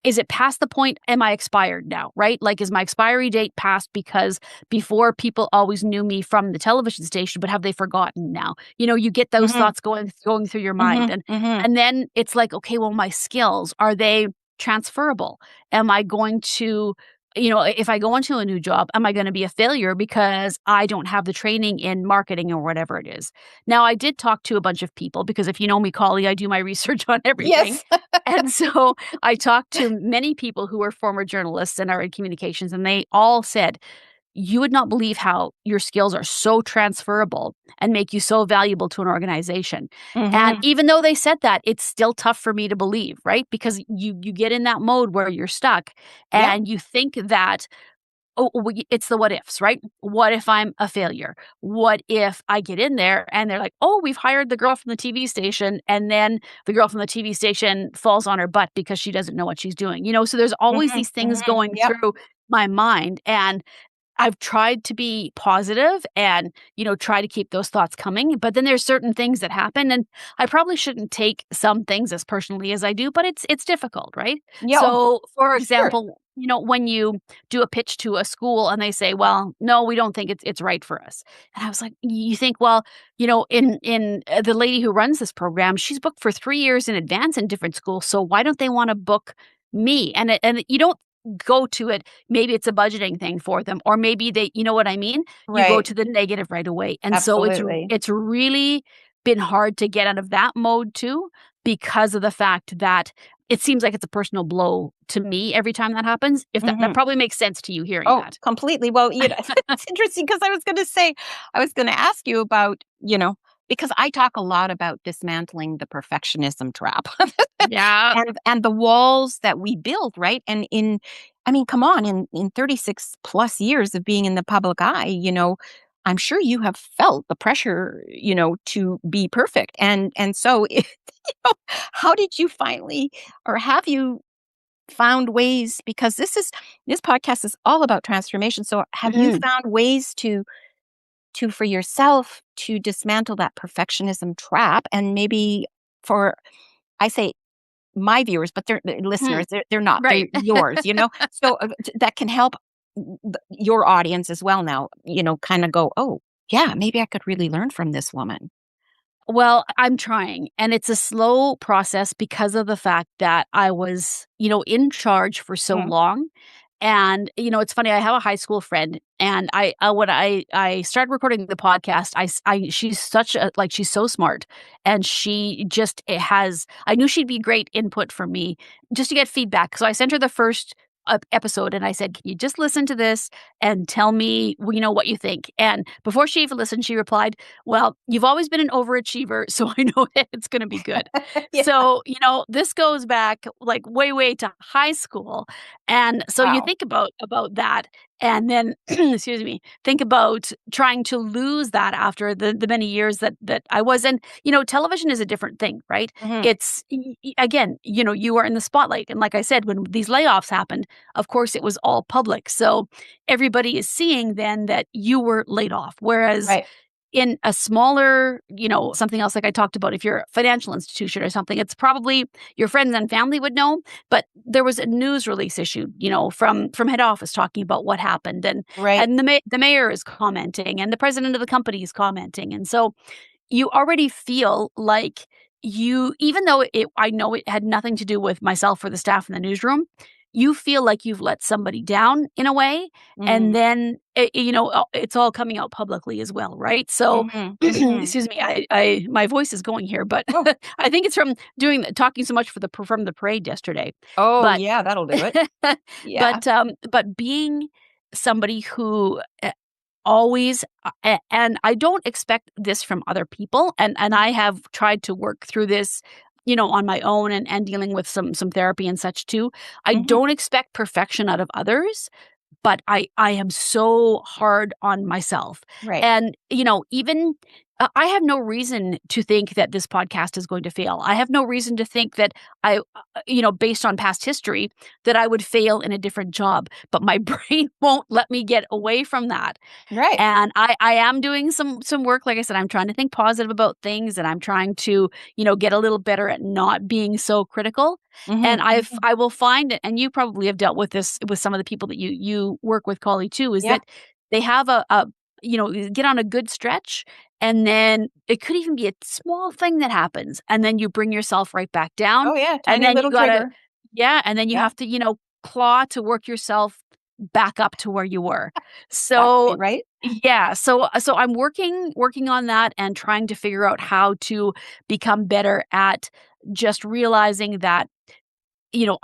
Speaker 2: is it past the point? Am I expired now, right? Like, is my expiry date past because before people always knew me from the television station, but have they forgotten now? You get those
Speaker 1: Mhm.
Speaker 2: thoughts going through your mind,
Speaker 1: Mhm.
Speaker 2: and
Speaker 1: Mhm.
Speaker 2: and then it's like, okay, well, my skills, are they transferable? Am I going to if I go into a new job, am I gonna be a failure because I don't have the training in marketing or whatever it is? Now, I did talk to a bunch of people because if you know me, Collie, I do my research on everything.
Speaker 1: Yes.
Speaker 2: And so I talked to many people who were former journalists and are in communications, and they all said, "You would not believe how your skills are so transferable and make you so valuable to an organization." And
Speaker 1: Mhm.
Speaker 2: even though they said that, it's still tough for me to believe, right? Because you get in that mode where you're stuck
Speaker 1: Yeah.
Speaker 2: and you think that it's the what ifs, right? What if I'm a failure? What if I get in there and they're like, "Oh, we've hired the girl from the TV station," and then the girl from the TV station falls on her butt because she doesn't know what she's doing, So there's always
Speaker 1: Mhm.
Speaker 2: these things
Speaker 1: Mhm.
Speaker 2: going
Speaker 1: Yep.
Speaker 2: through my mind, and I've tried to be positive and, try to keep those thoughts coming, but then there's certain things that happen, and I probably shouldn't take some things as personally as I do, but it's difficult, right?
Speaker 1: Yeah, oh,
Speaker 2: So, for
Speaker 1: for sure.
Speaker 2: example, when you do a pitch to a school and they say, "Well, no, we don't think it's right for us." And I was like, you think, well, the lady who runs this program, she's booked for 3 years in advance in different schools, so why don't they wanna book me? And you don't go to it. Maybe it's a budgeting thing for them, or maybe they you know what I mean? You go
Speaker 1: Right.
Speaker 2: to the negative right away, and so
Speaker 1: Absolutely.
Speaker 2: it's really been hard to get out of that mode too, because of the fact that it seems like it's a personal blow to me every time that happens, if that
Speaker 1: Mhm.
Speaker 2: probably makes sense to you hearing
Speaker 1: Oh,
Speaker 2: that.
Speaker 1: completely. Well, it's interesting because I was gonna ask you about, because I talk a lot about dismantling the perfectionism trap
Speaker 2: Yeah.
Speaker 1: and the walls that we build, right? And I mean, come on, in 36 plus years of being in the public eye, I'm sure you have felt the pressure, to be perfect. And so, how did you finally, or have you found ways, because this podcast is all about transformation, so have you
Speaker 2: Mhm.
Speaker 1: found ways to for yourself to dismantle that perfectionism trap, and maybe for, I say my viewers, but they're
Speaker 2: Hmm.
Speaker 1: listeners, they're not, they're
Speaker 2: Right.
Speaker 1: yours, so that can help your audience as well now, kind of go, oh yeah, maybe I could really learn from this woman.
Speaker 2: Well, I'm trying, and it's a slow process because of the fact that I was, in charge for so
Speaker 1: Mm,
Speaker 2: long. And, it's funny, I have a high school friend, and when I started recording the podcast, she's such a like, she's so smart, and she just it has I knew she'd be great input for me just to get feedback. So I sent her the first episode, and I said, "Can you just listen to this and tell me, what you think?" And before she even listened, she replied, "Well, you've always been an overachiever, so I know that it's gonna be good."
Speaker 1: yeah.
Speaker 2: So, this goes back, like, way, way to high school, and so you
Speaker 1: Wow.
Speaker 2: think about that, and then, excuse me, think about trying to lose that after the many years that I was and, television is a different thing, right?
Speaker 1: Hmm.
Speaker 2: It's again, you are in the spotlight, and like I said, when these layoffs happened, of course, it was all public, so everybody is seeing then that you were laid off, whereas
Speaker 1: Right.
Speaker 2: in a smaller, something else like I talked about, if you're a financial institution or something, it's probably your friends and family would know, but there was a news release issued, from head office talking about what happened, and
Speaker 1: Right.
Speaker 2: and the mayor is commenting, and the president of the company is commenting, and so you already feel like even though I know it had nothing to do with myself or the staff in the newsroom, you feel like you've let somebody down in a way, and
Speaker 1: Mm.
Speaker 2: then, it's all coming out publicly as well, right? So,
Speaker 1: Mhm. Mhm.
Speaker 2: excuse me, I my voice is going here, but
Speaker 1: Oh.
Speaker 2: I think it's from talking so much from the parade yesterday.
Speaker 1: Oh,
Speaker 2: But
Speaker 1: yeah, that'll do it. Yeah.
Speaker 2: but being somebody who, always and I don't expect this from other people, and I have tried to work through this, on my own and dealing with some therapy and such too. I
Speaker 1: Mhm.
Speaker 2: don't expect perfection out of others, but I am so hard on myself.
Speaker 1: Right.
Speaker 2: And, even I have no reason to think that this podcast is going to fail. I have no reason to think that based on past history, that I would fail in a different job, but my brain won't let me get away from that.
Speaker 1: Right.
Speaker 2: And I am doing some work, like I said, I'm trying to think positive about things, and I'm trying to, get a little better at not being so critical. And
Speaker 1: Mhm. Mhm.
Speaker 2: I will find it, and you probably have dealt with this with some of the people that you work with, Collie, too, is
Speaker 1: Yeah.
Speaker 2: that they have you get on a good stretch, and then it could even be a small thing that happens, and then you bring yourself right back down,
Speaker 1: Oh, yeah,
Speaker 2: and
Speaker 1: tiny
Speaker 2: then you
Speaker 1: little
Speaker 2: gotta
Speaker 1: trigger.
Speaker 2: yeah, and then you
Speaker 1: Yeah.
Speaker 2: have to, claw to work yourself back up to where you were.
Speaker 1: Exactly,
Speaker 2: So,
Speaker 1: right?
Speaker 2: yeah, so I'm working on that and trying to figure out how to become better at just realizing that,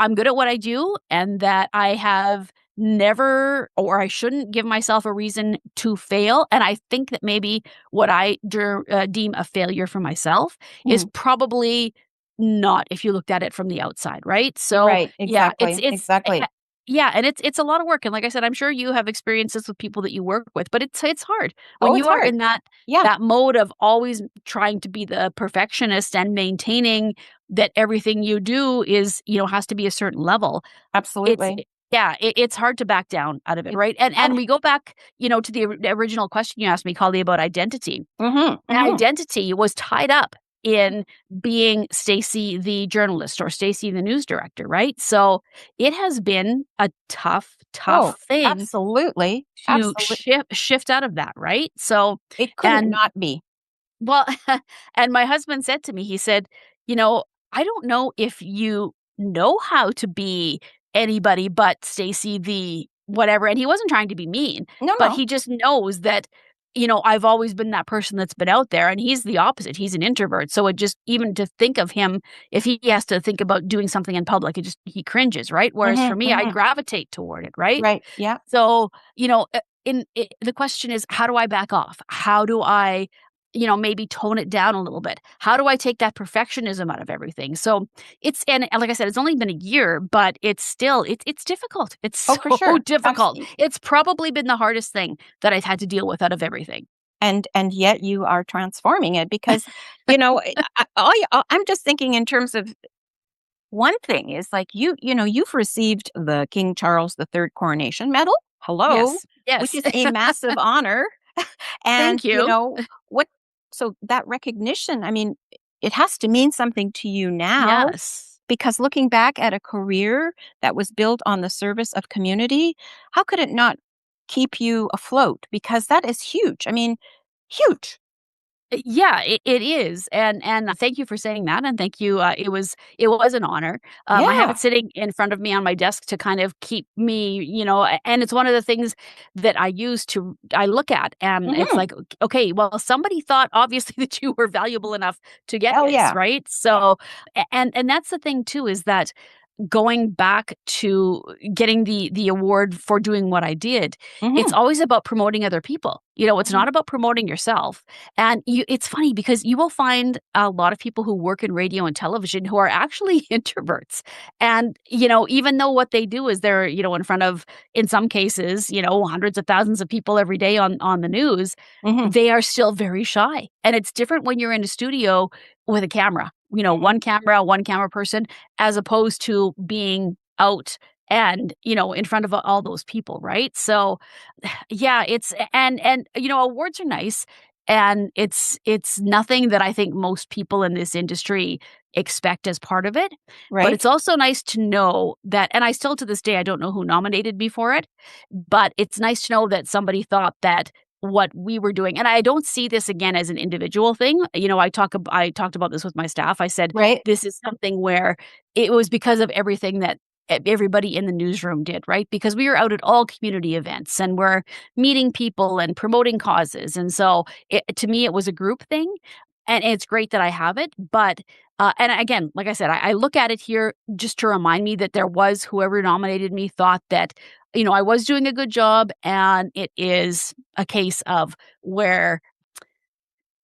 Speaker 2: I'm good at what I do and that I have never or I shouldn't give myself a reason to fail. And I think that maybe what I deem a failure for myself is
Speaker 1: Mhm.
Speaker 2: probably not if you looked at it from the outside, right? So,
Speaker 1: Right.
Speaker 2: yeah,
Speaker 1: Exactly.
Speaker 2: uh,
Speaker 1: Exactly.
Speaker 2: yeah, and it's a lot of work. And like I said, I'm sure you have experiences with people that you work with, but it's hard when
Speaker 1: Oh, it's
Speaker 2: you are
Speaker 1: hard.
Speaker 2: in that
Speaker 1: Yeah.
Speaker 2: mode of always trying to be the perfectionist and maintaining that everything you do is, has to be a certain level. It's
Speaker 1: Absolutely.
Speaker 2: yeah, it's hard to back down out of it,
Speaker 1: It
Speaker 2: right? And
Speaker 1: that
Speaker 2: we go back, to the original question you asked me, Collie, about identity.
Speaker 1: Mhm. Mhm.
Speaker 2: Identity was tied up in being Stacey the journalist or Stacey the news director, right? So it has been a tough
Speaker 1: Oh,
Speaker 2: thing
Speaker 1: absolutely.
Speaker 2: to
Speaker 1: Absolutely.
Speaker 2: shift out of that, right? So
Speaker 1: It couldn't
Speaker 2: and
Speaker 1: not be.
Speaker 2: well, and my husband said to me, he said, "I don't know if you know how to be anybody but Stacy the whatever." And he wasn't trying to be mean,
Speaker 1: No,
Speaker 2: but
Speaker 1: no.
Speaker 2: he just knows that, I've always been that person that's been out there, and he's the opposite. He's an introvert. So it just even to think of him, if he has to think about doing something in public, he cringes, right? Whereas for
Speaker 1: Mhm.
Speaker 2: me, I
Speaker 1: Mhm.
Speaker 2: gravitate toward it, right?
Speaker 1: Right. Yeah.
Speaker 2: So, the question is, how do I back off? How do I, maybe tone it down a little bit? How do I take that perfectionism out of everything? So and like I said, it's only been a year, but it's difficult. It's
Speaker 1: Oh, for
Speaker 2: so
Speaker 1: sure.
Speaker 2: difficult. It's probably been the hardest thing that I've had to deal with out of everything.
Speaker 1: And yet you are transforming it because, I'm just thinking in terms of one thing is like you've received the King Charles III Coronation Medal. Hello,
Speaker 2: Yes.
Speaker 1: which
Speaker 2: Yes.
Speaker 1: is a massive honor. And,
Speaker 2: Thank you.
Speaker 1: what so that recognition, I mean, it has to mean something to you now
Speaker 2: Yes.
Speaker 1: because looking back at a career that was built on the service of community, how could it not keep you afloat? Because that is huge. I mean, huge.
Speaker 2: Yeah, it is, and thank you for saying that, and thank you, it was an honor. I have
Speaker 1: Yeah.
Speaker 2: it sitting in front of me on my desk to kind of keep me, and it's one of the things that I look at, and it's
Speaker 1: Mhm.
Speaker 2: like, okay, well, somebody thought obviously that you were valuable enough to get
Speaker 1: Hell
Speaker 2: this,
Speaker 1: yeah.
Speaker 2: right?
Speaker 1: Yeah.
Speaker 2: So, and that's the thing too, is that going back to getting the award for doing what I did, it's
Speaker 1: Mhm.
Speaker 2: always about promoting other people. It's
Speaker 1: Mhm.
Speaker 2: not about promoting yourself. And it's funny because you will find a lot of people who work in radio and television who are actually introverts. And, even though what they do is they're, in front of, in some cases, hundreds of thousands of people every day on the news,
Speaker 1: Mhm.
Speaker 2: they are still very shy. And it's different when you're in a studio with a camera,
Speaker 1: Mhm.
Speaker 2: one camera person, as opposed to being out and, in front of all those people, right? So, yeah, awards are nice, and it's nothing that I think most people in this industry expect as part of it, but
Speaker 1: Right?
Speaker 2: it's also nice to know that, and I still to this day, I don't know who nominated me for it, but it's nice to know that somebody thought that what we were doing, and I don't see this again as an individual thing. I talked about this with my staff. I said,
Speaker 1: Right?
Speaker 2: "This is something where it was because of everything that everybody in the newsroom did, right? Because we were out at all community events and we're meeting people and promoting causes. And so to me, it was a group thing. And it's great that I have it. But, and again, like I said, I look at it here just to remind me that there was whoever nominated me thought that, I was doing a good job. And it is a case of where,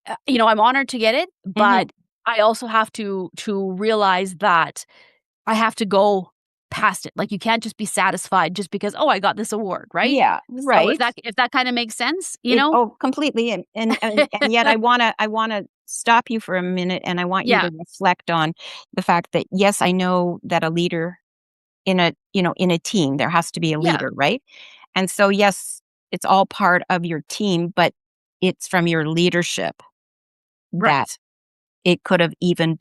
Speaker 2: I'm honored to get it,
Speaker 1: Mhm.
Speaker 2: but I also have to realize that I have to go past it. Like, you can't just be satisfied just because, "Oh, I got this award," right?
Speaker 1: Yeah,
Speaker 2: So if
Speaker 1: right.
Speaker 2: that kinda makes sense, you
Speaker 1: It
Speaker 2: know?
Speaker 1: oh, completely, and yet I wanna stop you for a minute, and I want you
Speaker 2: Yeah,
Speaker 1: to reflect on the fact that, yes, I know that a leader in a team, there has to be a
Speaker 2: yeah,
Speaker 1: leader, right? And so, yes, it's all part of your team, but it's from your leadership that
Speaker 2: right,
Speaker 1: you could have even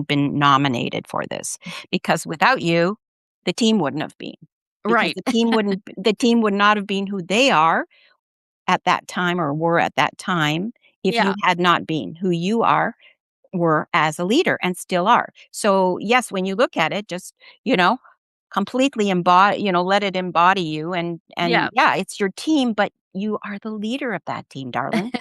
Speaker 1: been nominated for this, because without you, the team wouldn't have been, because
Speaker 2: right.
Speaker 1: the team would not have been who they are at that time or were at that time if you
Speaker 2: Yeah,
Speaker 1: had not been who you were as a leader and still are. So, yes, when you look at it, just, you know, completely let it embody you, and
Speaker 2: yeah.
Speaker 1: yeah, it's your team, but you are the leader of that team, darling.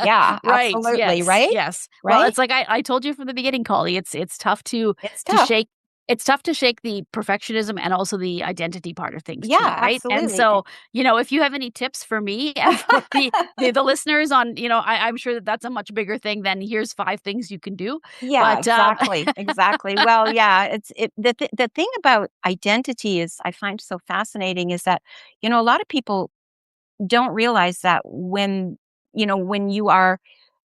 Speaker 1: Yeah,
Speaker 2: Right,
Speaker 1: absolutely,
Speaker 2: yes,
Speaker 1: right?
Speaker 2: yes. Well,
Speaker 1: Right?
Speaker 2: it's like I told you from the beginning, Collie, it's tough
Speaker 1: It's
Speaker 2: to
Speaker 1: tough.
Speaker 2: shake it's tough to shake the perfectionism and also the identity part of things too,
Speaker 1: Yeah,
Speaker 2: right? And
Speaker 1: absolutely.
Speaker 2: so, if you have any tips for me and for the listeners on, I'm sure that that's a much bigger thing than here's 5 things you can do,
Speaker 1: Yeah,
Speaker 2: but,
Speaker 1: exactly, exactly. Well, yeah, the thing about identity is I find so fascinating is that, a lot of people don't realize that when you are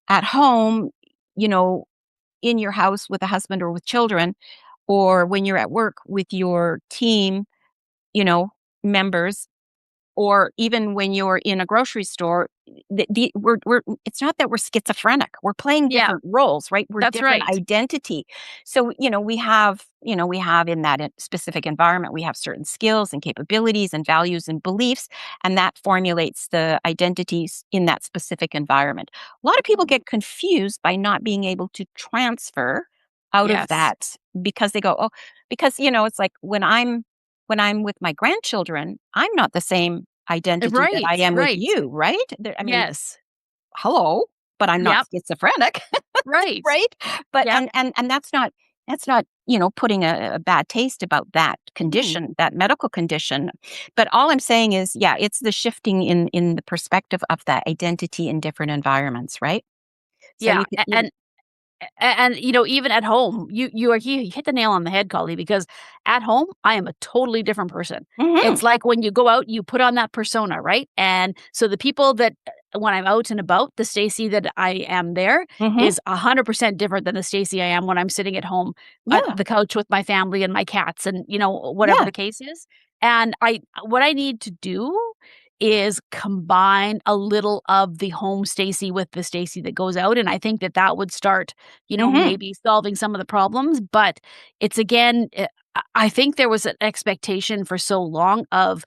Speaker 1: at home, you know, in your house with a husband or with children, or when you're at work with your team, you know, members, or even when you're in a grocery store, we're it's not that we're schizophrenic. We're playing
Speaker 2: yeah,
Speaker 1: different roles, right? We're
Speaker 2: that's
Speaker 1: different
Speaker 2: right.
Speaker 1: identity. So, we have in that specific environment, we have certain skills and capabilities and values and beliefs, and that formulates the identities in that specific environment. A lot of people get confused by not being able to transfer out of
Speaker 2: Yes.
Speaker 1: that because they go, oh, because it's like when I'm with my grandchildren, I'm not the same identity that I
Speaker 2: Right,
Speaker 1: am with
Speaker 2: right.
Speaker 1: you, right? I mean,
Speaker 2: Yes.
Speaker 1: hello, but I'm not
Speaker 2: Yep.
Speaker 1: schizophrenic,
Speaker 2: Right.
Speaker 1: right? But
Speaker 2: Yep.
Speaker 1: and that's not putting a bad taste about that
Speaker 2: Mhm.
Speaker 1: condition, that medical condition. But all I'm saying is, yeah, it's the shifting in the perspective of that identity in different environments, right? So
Speaker 2: Yeah,
Speaker 1: you can you.
Speaker 2: and, even at home, you hit the nail on the head, Collie, because at home, I am a totally different person.
Speaker 1: Mhm,
Speaker 2: It's like when you go out, you put on that persona, right? And so the people that when I'm out and about, the Stacey that I am there
Speaker 1: mhm,
Speaker 2: is 100% different than the Stacey I am when I'm sitting at home at
Speaker 1: yeah,
Speaker 2: the couch with my family and my cats and, whatever
Speaker 1: yeah,
Speaker 2: the case is. And what I need to do is combine a little of the home Stacey with the Stacey that goes out, and I think that that would start,
Speaker 1: mhm,
Speaker 2: maybe solving some of the problems, but it's again, I think there was an expectation for so long of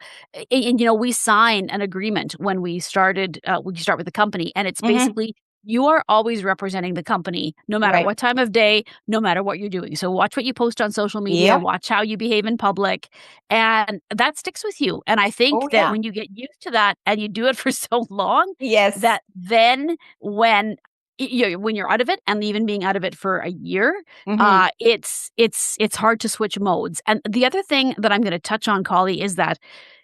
Speaker 2: and, we sign an agreement when we start with the company, and it's
Speaker 1: mhm,
Speaker 2: basically you are always representing the company no matter
Speaker 1: right.
Speaker 2: what time of day, no matter what you're doing. So watch what you post on social media,
Speaker 1: Yeah.
Speaker 2: watch how you behave in public, and that sticks with you. And I think
Speaker 1: Oh,
Speaker 2: that
Speaker 1: yeah.
Speaker 2: when you get used to that and you do it for so long,
Speaker 1: Yes.
Speaker 2: that then when you're out of it and even being out of it for a year,
Speaker 1: Mhm,
Speaker 2: it's hard to switch modes. And the other thing that I'm gonna touch on, Collie, is that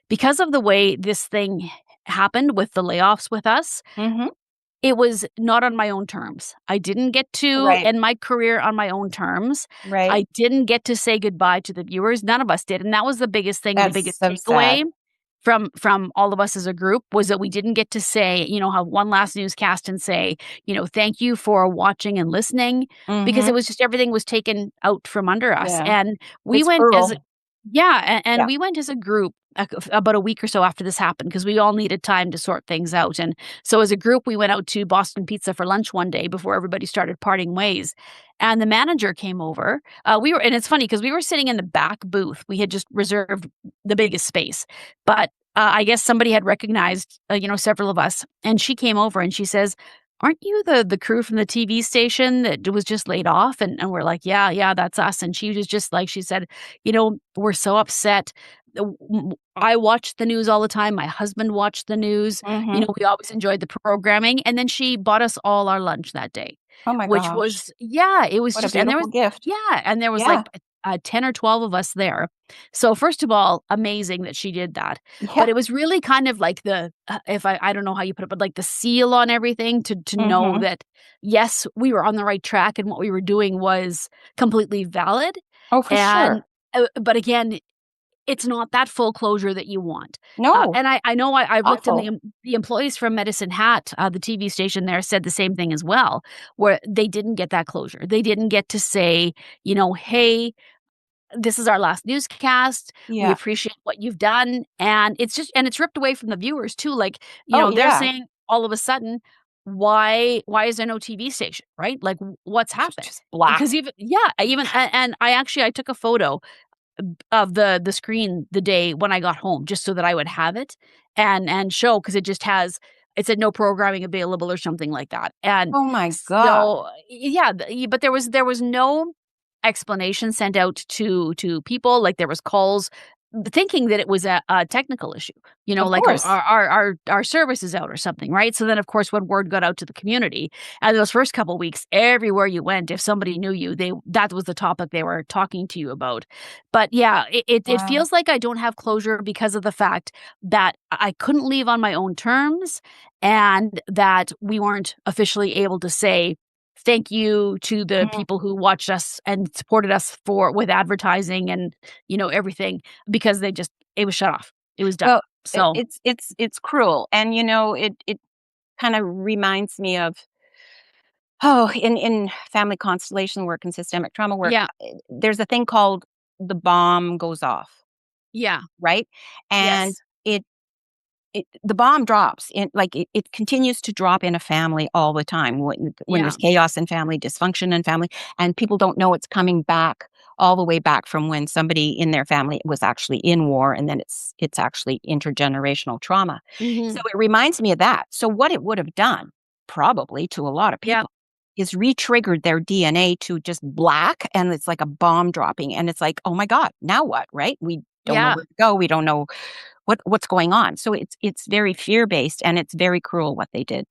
Speaker 2: because of the way this thing happened with the layoffs with us,
Speaker 1: mhm,
Speaker 2: it was not on my own terms. I didn't get to
Speaker 1: right,
Speaker 2: end my career on my own terms.
Speaker 1: right.
Speaker 2: I didn't get to say goodbye to the viewers. None of us did, and that was the biggest thing, the
Speaker 1: That's
Speaker 2: biggest
Speaker 1: so sad.
Speaker 2: takeaway from all of us as a group was that we didn't get to say, have one last newscast and say, "Thank you for watching and listening," because it
Speaker 1: Mhm.
Speaker 2: was just everything was taken out from under us,
Speaker 1: Yeah.
Speaker 2: and we
Speaker 1: It's
Speaker 2: went as a
Speaker 1: cruel.
Speaker 2: yeah, and
Speaker 1: Yeah.
Speaker 2: we went as a group about a week or so after this happened because we all needed time to sort things out, and so as a group, we went out to Boston Pizza for lunch one day before everybody started parting ways, and the manager came over. And it's funny because we were sitting in the back booth. We had just reserved the biggest space, but I guess somebody had recognized, several of us, and she came over and she says, "Aren't you the crew from the TV station that was just laid off?" And we're like, "Yeah, yeah, that's us." And she was just like she said, "We're so upset." I watched the news all the time. My husband watched the news.
Speaker 1: Mhm.
Speaker 2: We always enjoyed the programming. And then she bought us all our lunch that day,
Speaker 1: Oh my
Speaker 2: which
Speaker 1: gosh.
Speaker 2: was yeah, it was
Speaker 1: What a
Speaker 2: just and there was
Speaker 1: beautiful gift.
Speaker 2: yeah, and there was like
Speaker 1: Yeah.
Speaker 2: 10 or 12 of us there. So first of all, amazing that she did that.
Speaker 1: Yeah.
Speaker 2: But it was really kind of like the if I don't know how you put it, but like the seal on everything to know
Speaker 1: Mhm.
Speaker 2: that yes, we were on the right track and what we were doing was completely valid.
Speaker 1: Oh, for
Speaker 2: And
Speaker 1: sure.
Speaker 2: but again, it's not that full closure that you want.
Speaker 1: No.
Speaker 2: And I know I've looked in
Speaker 1: Thoughtful.
Speaker 2: the employees from Medicine Hat, the TV station there said the same thing as well, where they didn't get that closure. They didn't get to say, "Hey, this is our last newscast. We
Speaker 1: Yeah.
Speaker 2: appreciate what you've done." And it's ripped away from the viewers too. Like,
Speaker 1: Oh,
Speaker 2: they're
Speaker 1: yeah.
Speaker 2: saying all of a sudden, why is there no TV station, right? Like, what's happened?
Speaker 1: Just black.
Speaker 2: Because even and I took a photo of the screen the day when I got home just so that I would have it and show because it said no programming available or something like that. And
Speaker 1: Oh my god.
Speaker 2: so yeah, but there was no explanation sent out to people. Like there was calls thinking that it was a technical issue,
Speaker 1: Of
Speaker 2: like
Speaker 1: course.
Speaker 2: our service is out or something, right? So then, of course, when word got out to the community, and those first couple weeks, everywhere you went, if somebody knew you, that was the topic they were talking to you about. But yeah, it
Speaker 1: Wow.
Speaker 2: feels like I don't have closure because of the fact that I couldn't leave on my own terms, and that we weren't officially able to say thank you to the
Speaker 1: Mhm.
Speaker 2: people who watched us and supported us with advertising and everything because it was shut off. It was done.
Speaker 1: Well,
Speaker 2: So,
Speaker 1: it's cruel, and, it kinda reminds me of, in family constellation work and systemic trauma work,
Speaker 2: yeah.
Speaker 1: there's a thing called the bomb goes off,
Speaker 2: Yeah.
Speaker 1: right? And
Speaker 2: Yes.
Speaker 1: it the bomb drops it continues to drop in a family all the time when
Speaker 2: Yeah.
Speaker 1: there's chaos in family, dysfunction in family, and people don't know it's coming back all the way back from when somebody in their family was actually in war, and then it's actually intergenerational trauma. So
Speaker 2: Mhm.
Speaker 1: it reminds me of that. So what it would have done, probably to a lot of
Speaker 2: Yeah.
Speaker 1: people, is re-triggered their DNA to just black, and it's like a bomb dropping, and it's like, "Oh my god, now what?" Right? We don't know
Speaker 2: Yeah.
Speaker 1: where to go, we don't know what's going on. So it's very fear-based, and it's very cruel what they did.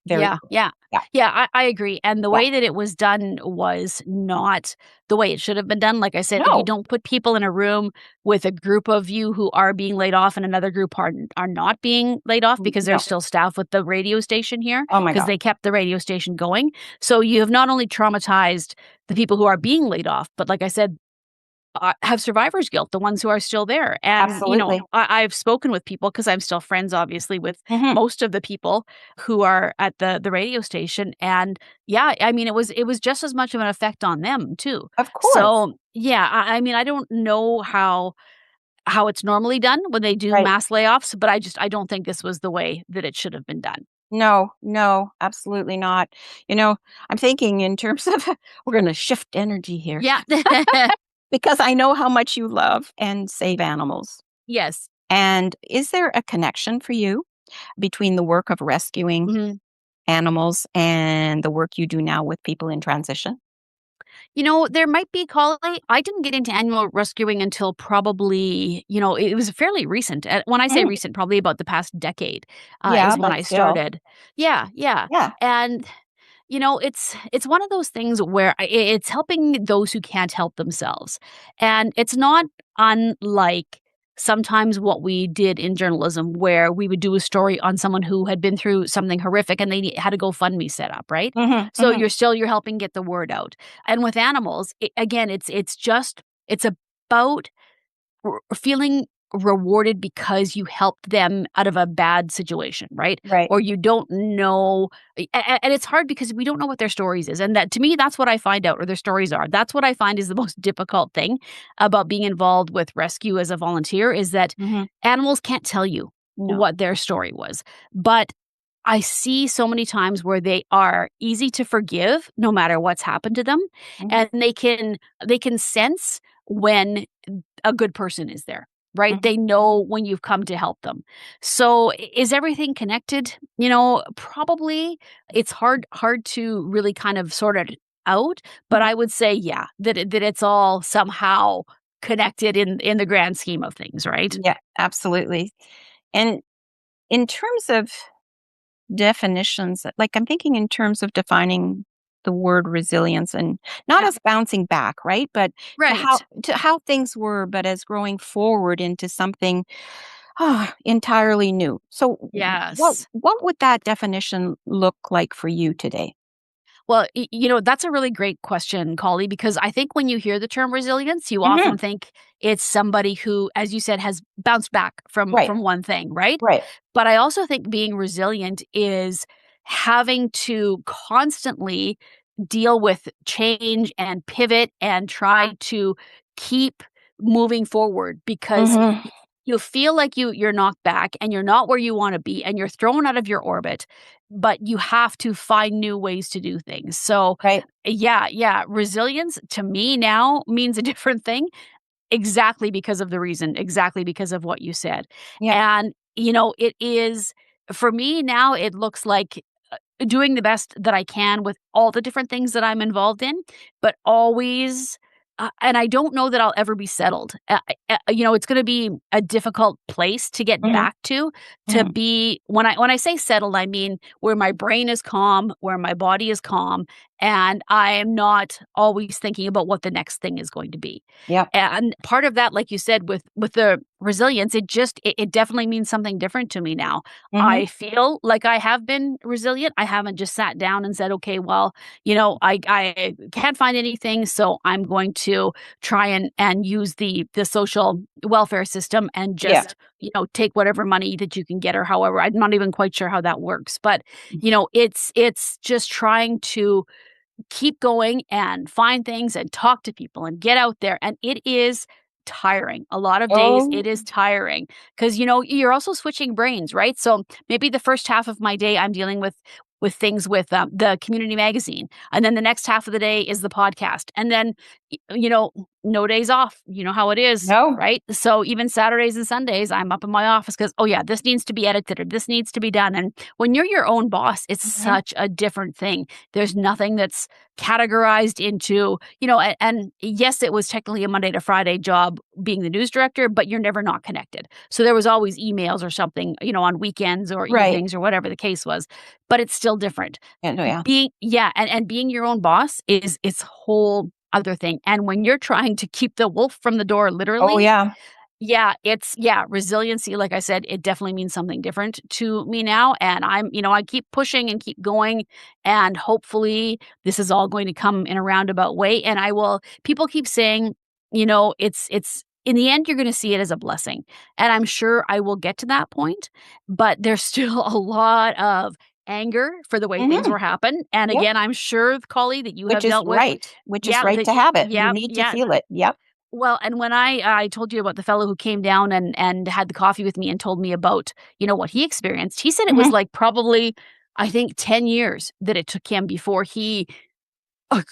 Speaker 1: Very
Speaker 2: Yeah.
Speaker 1: cruel.
Speaker 2: Yeah.
Speaker 1: Yeah,
Speaker 2: Yeah, I agree, and the
Speaker 1: yeah.
Speaker 2: way that it was done was not the way it should have been done. Like I said, you
Speaker 1: No.
Speaker 2: don't put people in a room with a group of you who are being laid off and another group are not being laid off because there's
Speaker 1: No.
Speaker 2: still staff with the radio station here
Speaker 1: Oh my
Speaker 2: because
Speaker 1: god.
Speaker 2: they kept the radio station going. So you have not only traumatized the people who are being laid off, but like I said, have survivor's guilt, the ones who are still there. And,
Speaker 1: Absolutely.
Speaker 2: I've spoken with people because I'm still friends, obviously, with
Speaker 1: Mhm.
Speaker 2: most of the people who are at the radio station. And yeah, I mean, it was just as much of an effect on them too.
Speaker 1: Of course.
Speaker 2: So yeah, I mean, I don't know how it's normally done when they do
Speaker 1: Right.
Speaker 2: mass layoffs, but I don't think this was the way that it should have been done.
Speaker 1: No, no, absolutely not. You know, I'm thinking in terms of we're gonna shift energy here
Speaker 2: Yeah.
Speaker 1: because I know how much you love and save animals.
Speaker 2: Yes.
Speaker 1: And is there a connection for you between the work of rescuing
Speaker 2: Mhm.
Speaker 1: animals and the work you do now with people in transition?
Speaker 2: There might be I didn't get into animal rescuing until probably, it was fairly recent. When I say
Speaker 1: Mm,
Speaker 2: recent, probably about the past decade
Speaker 1: yeah,
Speaker 2: is when
Speaker 1: but
Speaker 2: I
Speaker 1: still.
Speaker 2: started. Yeah, yeah.
Speaker 1: Yeah.
Speaker 2: And it's one of those things where it's helping those who can't help themselves. And it's not unlike sometimes what we did in journalism where we would do a story on someone who had been through something horrific and they had a GoFundMe set up, right?
Speaker 1: Mhm,
Speaker 2: So
Speaker 1: mhm.
Speaker 2: you're helping get the word out. And with animals, again, it's about feeling rewarded because you helped them out of a bad situation, right?
Speaker 1: Right.
Speaker 2: Or you don't know and it's hard because we don't know what their stories is, and that to me, that's what I find out, or their stories are. That's what I find is the most difficult thing about being involved with rescue as a volunteer is that
Speaker 1: Mhm.
Speaker 2: animals can't tell you
Speaker 1: No.
Speaker 2: what their story was. But I see so many times where they are easy to forgive no matter what's happened to them,
Speaker 1: Mhm.
Speaker 2: and they can sense when a good person is there. right?
Speaker 1: Mhm.
Speaker 2: They know when you've come to help them. So is everything connected? Probably. It's hard to really kind of sort it out, but
Speaker 1: Mhm.
Speaker 2: I would say, yeah, that it's all somehow connected in the grand scheme of things, right?
Speaker 1: Yeah, absolutely. And in terms of definitions, like, I'm thinking in terms of defining the word resilience, and not
Speaker 2: Yeah.
Speaker 1: as bouncing back, right? But
Speaker 2: Right.
Speaker 1: to how things were, but as growing forward into something entirely new. So
Speaker 2: Yes.
Speaker 1: what would that definition look like for you today?
Speaker 2: Well, that's a really great question, Collie, because I think when you hear the term resilience, you often
Speaker 1: Mhm.
Speaker 2: think it's somebody who, as you said, has bounced back
Speaker 1: Right,
Speaker 2: from one thing, right?
Speaker 1: right.
Speaker 2: But I also think being resilient is having to constantly deal with change and pivot and try to keep moving forward because
Speaker 1: Mhm.
Speaker 2: you feel like you're knocked back and you're not where you want to be and you're thrown out of your orbit, but you have to find new ways to do things. So,
Speaker 1: Right.
Speaker 2: yeah, resilience to me now means a different thing exactly because of the reason, exactly because of what you said.
Speaker 1: Yeah.
Speaker 2: And it is for me now it looks like doing the best that I can with all the different things that I'm involved in, but always and I don't know that I'll ever be settled. It's going to be a difficult place to get
Speaker 1: Mhm.
Speaker 2: back to
Speaker 1: Mhm.
Speaker 2: be when I say settled, I mean where my brain is calm, where my body is calm, and I am not always thinking about what the next thing is going to be.
Speaker 1: Yep.
Speaker 2: And part of that, like you said, with the resilience, it definitely means something different to me now.
Speaker 1: Mhm.
Speaker 2: I feel like I have been resilient. I haven't just sat down and said, "Okay, well, I can't find anything, so I'm going to try and use the social welfare system and
Speaker 1: Yeah.
Speaker 2: just, take whatever money that you can get or however." I'm not even quite sure how that works, but it's just trying to keep going and find things and talk to people and get out there, and it is tiring. A lot of days
Speaker 1: Oh.
Speaker 2: it is tiring because you're also switching brains, right? So maybe the first half of my day I'm dealing with things with the community magazine, and then the next half of the day is the podcast, and then no days off. You know how it is,
Speaker 1: No.
Speaker 2: right? So even Saturdays and Sundays I'm up in my office because, oh yeah, this needs to be edited or this needs to be done. And when you're your own boss, it's
Speaker 1: Mhm.
Speaker 2: such a different thing. There's nothing that's categorized into, and yes, it was technically a Monday to Friday job being the news director, but you're never not connected. So there was always emails or something, on weekends or
Speaker 1: Right.
Speaker 2: evenings or whatever the case was, but it's still different.
Speaker 1: Yeah, no, yeah.
Speaker 2: And being your own boss is its whole other thing. And when you're trying to keep the wolf from the door,
Speaker 1: Oh,
Speaker 2: literally,
Speaker 1: yeah.
Speaker 2: resiliency, like I said, it definitely means something different to me now, and I keep pushing and keep going, and hopefully this is all going to come in a roundabout way, and I will people keep saying, it's in the end, you're gonna see it as a blessing, and I'm sure I will get to that point, but there's still a lot of anger for the way things
Speaker 1: Mhm.
Speaker 2: were happen, and
Speaker 1: Yep.
Speaker 2: again, I'm sure, Collie, that you have dealt with
Speaker 1: Which is
Speaker 2: yeah,
Speaker 1: right
Speaker 2: that
Speaker 1: to have it. You
Speaker 2: yeah,
Speaker 1: need to
Speaker 2: yeah,
Speaker 1: feel it. Yep.
Speaker 2: well, and when I told you about the fellow who came down and had the coffee with me and told me about, what he experienced, he said it was,
Speaker 1: Mhm.
Speaker 2: like, probably, I think, 10 years that it took him before he,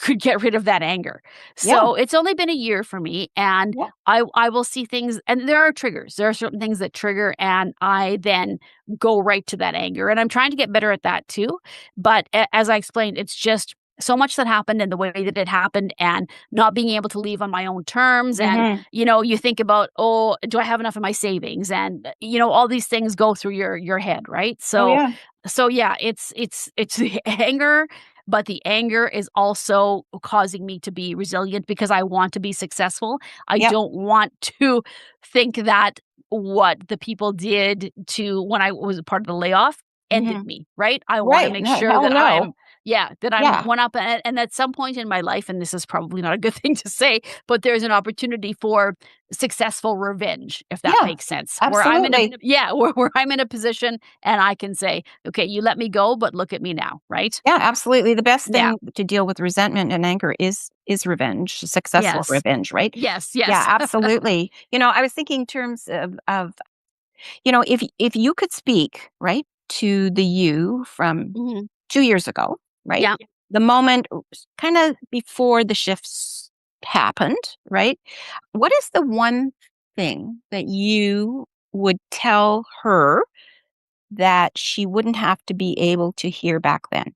Speaker 2: could get rid of that anger.
Speaker 1: Yeah.
Speaker 2: So, it's only been a year for me, and
Speaker 1: Yeah.
Speaker 2: I will see things and there are triggers. There are certain things that trigger, and I then go right to that anger, and I'm trying to get better at that too, but as I explained, it's just so much that happened and the way that it happened and not being able to leave on my own terms, and,
Speaker 1: Mhm.
Speaker 2: you think about, "Oh, do I have enough in my savings?" And, all these things go through your head, right?
Speaker 1: Oh,
Speaker 2: So
Speaker 1: yeah.
Speaker 2: yeah, it's the anger, but the anger is also causing me to be resilient because I want to be successful. I
Speaker 1: Yep.
Speaker 2: don't want to think that what the people did to when I was a part of the layoff ended
Speaker 1: Mhm.
Speaker 2: me, right? I wanna
Speaker 1: Right.
Speaker 2: make
Speaker 1: No,
Speaker 2: sure
Speaker 1: hell
Speaker 2: that
Speaker 1: no.
Speaker 2: I'm
Speaker 1: Yeah.
Speaker 2: one up and at some point in my life, and this is probably not a good thing to say, but there's an opportunity for successful revenge, if that
Speaker 1: Yeah.
Speaker 2: makes sense, where I'm in a
Speaker 1: Absolutely.
Speaker 2: yeah, where I'm in a position and I can say, "Okay, you let me go, but look at me now," right?
Speaker 1: Yeah, absolutely. The best
Speaker 2: Yeah.
Speaker 1: thing to deal with resentment and anger is revenge, successful
Speaker 2: Yes.
Speaker 1: revenge, right?
Speaker 2: Yes,
Speaker 1: Yeah,
Speaker 2: yes.
Speaker 1: absolutely. I was thinking in terms of if you could speak, right, to the you from
Speaker 2: Mhm.
Speaker 1: 2 years ago, right?
Speaker 2: Yeah.
Speaker 1: The moment kinda before the shifts happened, right? What is the one thing that you would tell her that she wouldn't have to be able to hear back then?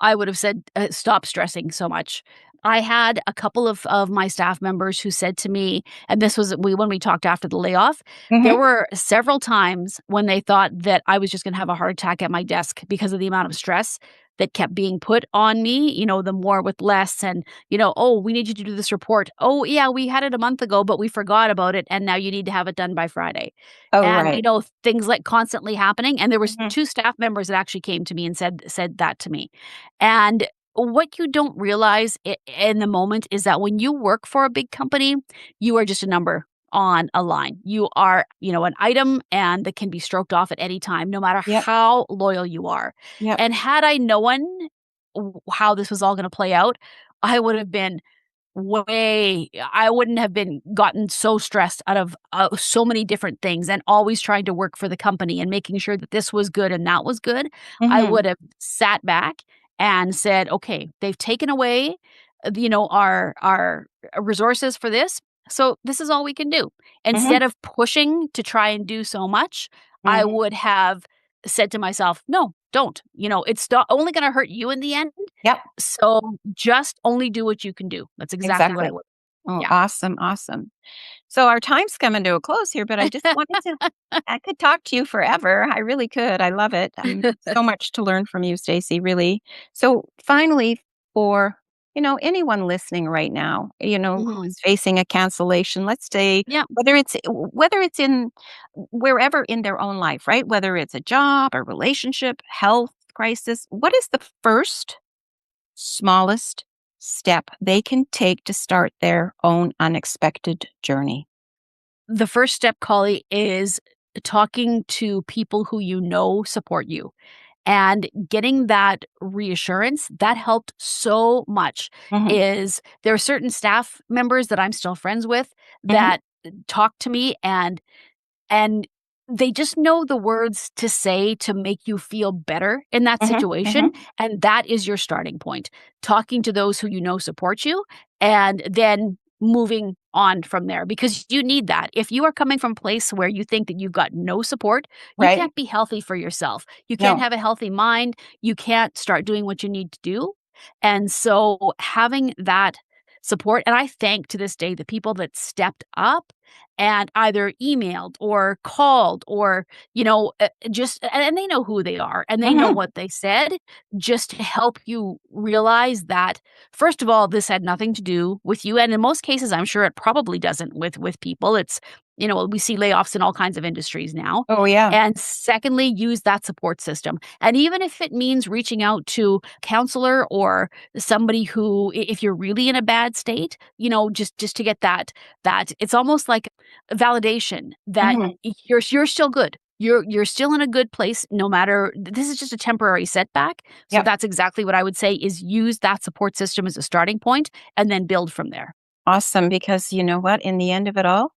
Speaker 2: I would have said, "Stop stressing so much." I had a couple of my staff members who said to me, and this was when we talked after the layoff, there
Speaker 1: Mhm.
Speaker 2: were several times when they thought that I was just gonna have a heart attack at my desk because of the amount of stress that kept being put on me, the more with less and, "Oh, we need you to do this report. Oh, yeah, we had it a month ago, but we forgot about it, and now you need to have it done by Friday."
Speaker 1: Oh,
Speaker 2: And,
Speaker 1: right.
Speaker 2: things like constantly happening, and there was
Speaker 1: Mhm.
Speaker 2: 2 staff members that actually came to me and said that to me. And what you don't realize in the moment is that when you work for a big company, you are just a number on a line. You are, an item and that can be stroked off at any time, no matter
Speaker 1: Yep,
Speaker 2: how loyal you are.
Speaker 1: yep.
Speaker 2: And had I known how this was all going to play out, I would have been I wouldn't have been gotten so stressed out of, so many different things and always trying to work for the company and making sure that this was good and that was good. I
Speaker 1: Mhm,
Speaker 2: would have sat back and said, "Okay, they've taken away, our resources for this, so this is all we can do."
Speaker 1: mhm,
Speaker 2: Instead of pushing to try and do so much, I
Speaker 1: mhm.
Speaker 2: would have said to myself, "No, don't. It's not only gonna hurt you in the end,
Speaker 1: Yep,
Speaker 2: so just only do what you can do." That's exactly what I
Speaker 1: exactly.
Speaker 2: would.
Speaker 1: Oh,
Speaker 2: Yeah.
Speaker 1: awesome, awesome. So our time's coming to a close here, but I just wanted to I could talk to you forever. I really could. I love it. So much to learn from you, Stacey, really. So finally, for anyone listening right now,
Speaker 2: Mhm.
Speaker 1: who's facing a cancellation, let's say
Speaker 2: Yeah.
Speaker 1: whether it's in wherever in their own life, right? Whether it's a job, a relationship, health crisis, what is the first smallest step they can take to start their own unexpected journey?
Speaker 2: The first step, Collie, is talking to people who you know support you and getting that reassurance. That helped so much.
Speaker 1: Mhm,
Speaker 2: Is there are certain staff members that I'm still friends with
Speaker 1: mhm,
Speaker 2: that talk to me and they just know the words to say to make you feel better in that
Speaker 1: mhm,
Speaker 2: situation,
Speaker 1: mhm.
Speaker 2: and that is your starting point. Talking to those who you know support you, and then moving on from there because you need that. If you are coming from a place where you think that you've got no support, you
Speaker 1: Right?
Speaker 2: can't be healthy for yourself. You can't
Speaker 1: No.
Speaker 2: have a healthy mind. You can't start doing what you need to do. And so having that support, and I thank to this day the people that stepped up and either emailed or called or, just and they know who they are and they know
Speaker 1: Mhm.
Speaker 2: what they said just to help you realize that, first of all, this had nothing to do with you. And in most cases, I'm sure it probably doesn't with people. It's, we see layoffs in all kinds of industries now.
Speaker 1: Oh, yeah.
Speaker 2: And secondly, use that support system. And even if it means reaching out to counselor or somebody who, if you're really in a bad state, just to get that it's almost like validation that
Speaker 1: Mhm.
Speaker 2: you're still good. You're still in a good place no matter this is just a temporary setback. So
Speaker 1: Yep.
Speaker 2: that's exactly what I would say is use that support system as a starting point and then build from there.
Speaker 1: Awesome, because you know what? In the end of it all,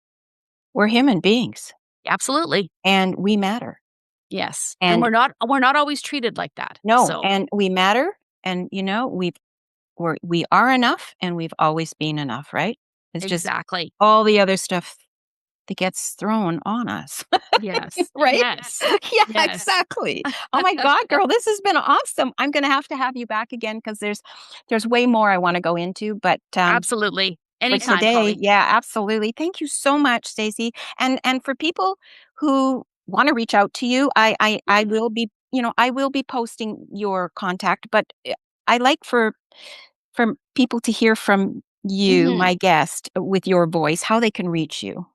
Speaker 1: we're human beings,
Speaker 2: Absolutely.
Speaker 1: and we matter.
Speaker 2: Yes. And
Speaker 1: And
Speaker 2: we're not always treated like that.
Speaker 1: no,
Speaker 2: So,
Speaker 1: and we matter, and, we are enough, and we've always been enough, right? It's just
Speaker 2: exactly.
Speaker 1: all the other stuff that gets thrown on us.
Speaker 2: Yes.
Speaker 1: Right?
Speaker 2: Yes.
Speaker 1: Yeah,
Speaker 2: Yes.
Speaker 1: exactly. Oh my god, girl, this has been awesome. I'm gonna have to have you back again because there's way more I wanna go into, but,
Speaker 2: Absolutely.
Speaker 1: for
Speaker 2: Anytime,
Speaker 1: today,
Speaker 2: Collie.
Speaker 1: yeah, absolutely. Thank you so much, Stacey. And for people who wanna reach out to you, I
Speaker 2: Yeah.
Speaker 1: will be I will be posting your contact, but, I like for people to hear from you,
Speaker 2: Mhm.
Speaker 1: my guest, with your voice, how they can reach you.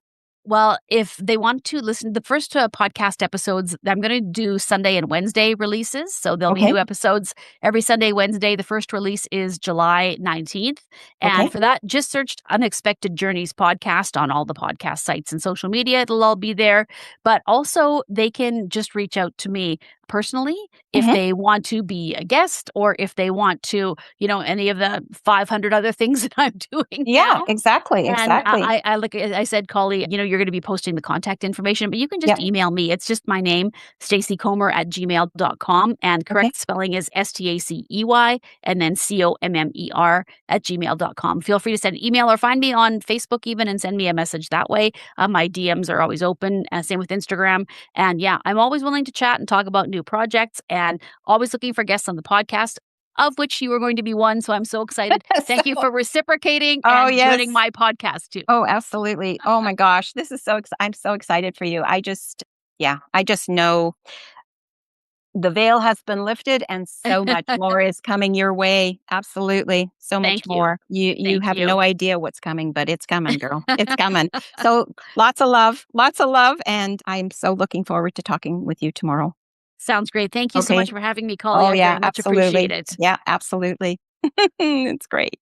Speaker 2: Well, if they want to listen the first, podcast episodes, I'm gonna do Sunday and Wednesday releases, so there'll be
Speaker 1: Okay,
Speaker 2: new episodes every Sunday, Wednesday. The first release is July 19th, and
Speaker 1: okay.
Speaker 2: for that, just search Unexpected Journeys podcast on all the podcast sites and social media, it'll all be there, but also they can just reach out to me. personally, if
Speaker 1: Mhm.
Speaker 2: they want to be a guest or if they want to, any of the 500 other things that I'm doing
Speaker 1: Yeah,
Speaker 2: now.
Speaker 1: exactly,
Speaker 2: And
Speaker 1: exactly.
Speaker 2: like I said, Collie, you're going to be posting the contact information, but you can just
Speaker 1: Yep.
Speaker 2: email me. It's just my name, staceycomer@gmail.com. And
Speaker 1: Okay.
Speaker 2: correct spelling is STACEY and then COMMER@gmail.com. Feel free to send an email or find me on Facebook even and send me a message that way. My DMs are always open. Same with Instagram. And yeah, I'm always willing to chat and talk about new projects and always looking for guests on the podcast, of which you are going to be one. So I'm so excited. Thank you
Speaker 1: So
Speaker 2: for reciprocating
Speaker 1: oh,
Speaker 2: and joining
Speaker 1: yes.
Speaker 2: my podcast too.
Speaker 1: Oh, absolutely. Oh my gosh, this is I'm so excited for you. Yeah, I just know the veil has been lifted and so much more is coming your way. Absolutely. So much
Speaker 2: Thank you.
Speaker 1: more. You
Speaker 2: Thank
Speaker 1: have
Speaker 2: you.
Speaker 1: no idea what's coming, but it's coming, girl. It's coming. So lots of love, and I'm so looking forward to talking with you tomorrow.
Speaker 2: Sounds great. Thank you so
Speaker 1: Okay.
Speaker 2: much for having me, Collie.
Speaker 1: Oh
Speaker 2: I
Speaker 1: yeah,
Speaker 2: very much appreciate
Speaker 1: absolutely.
Speaker 2: it.
Speaker 1: Yeah, absolutely. It's great.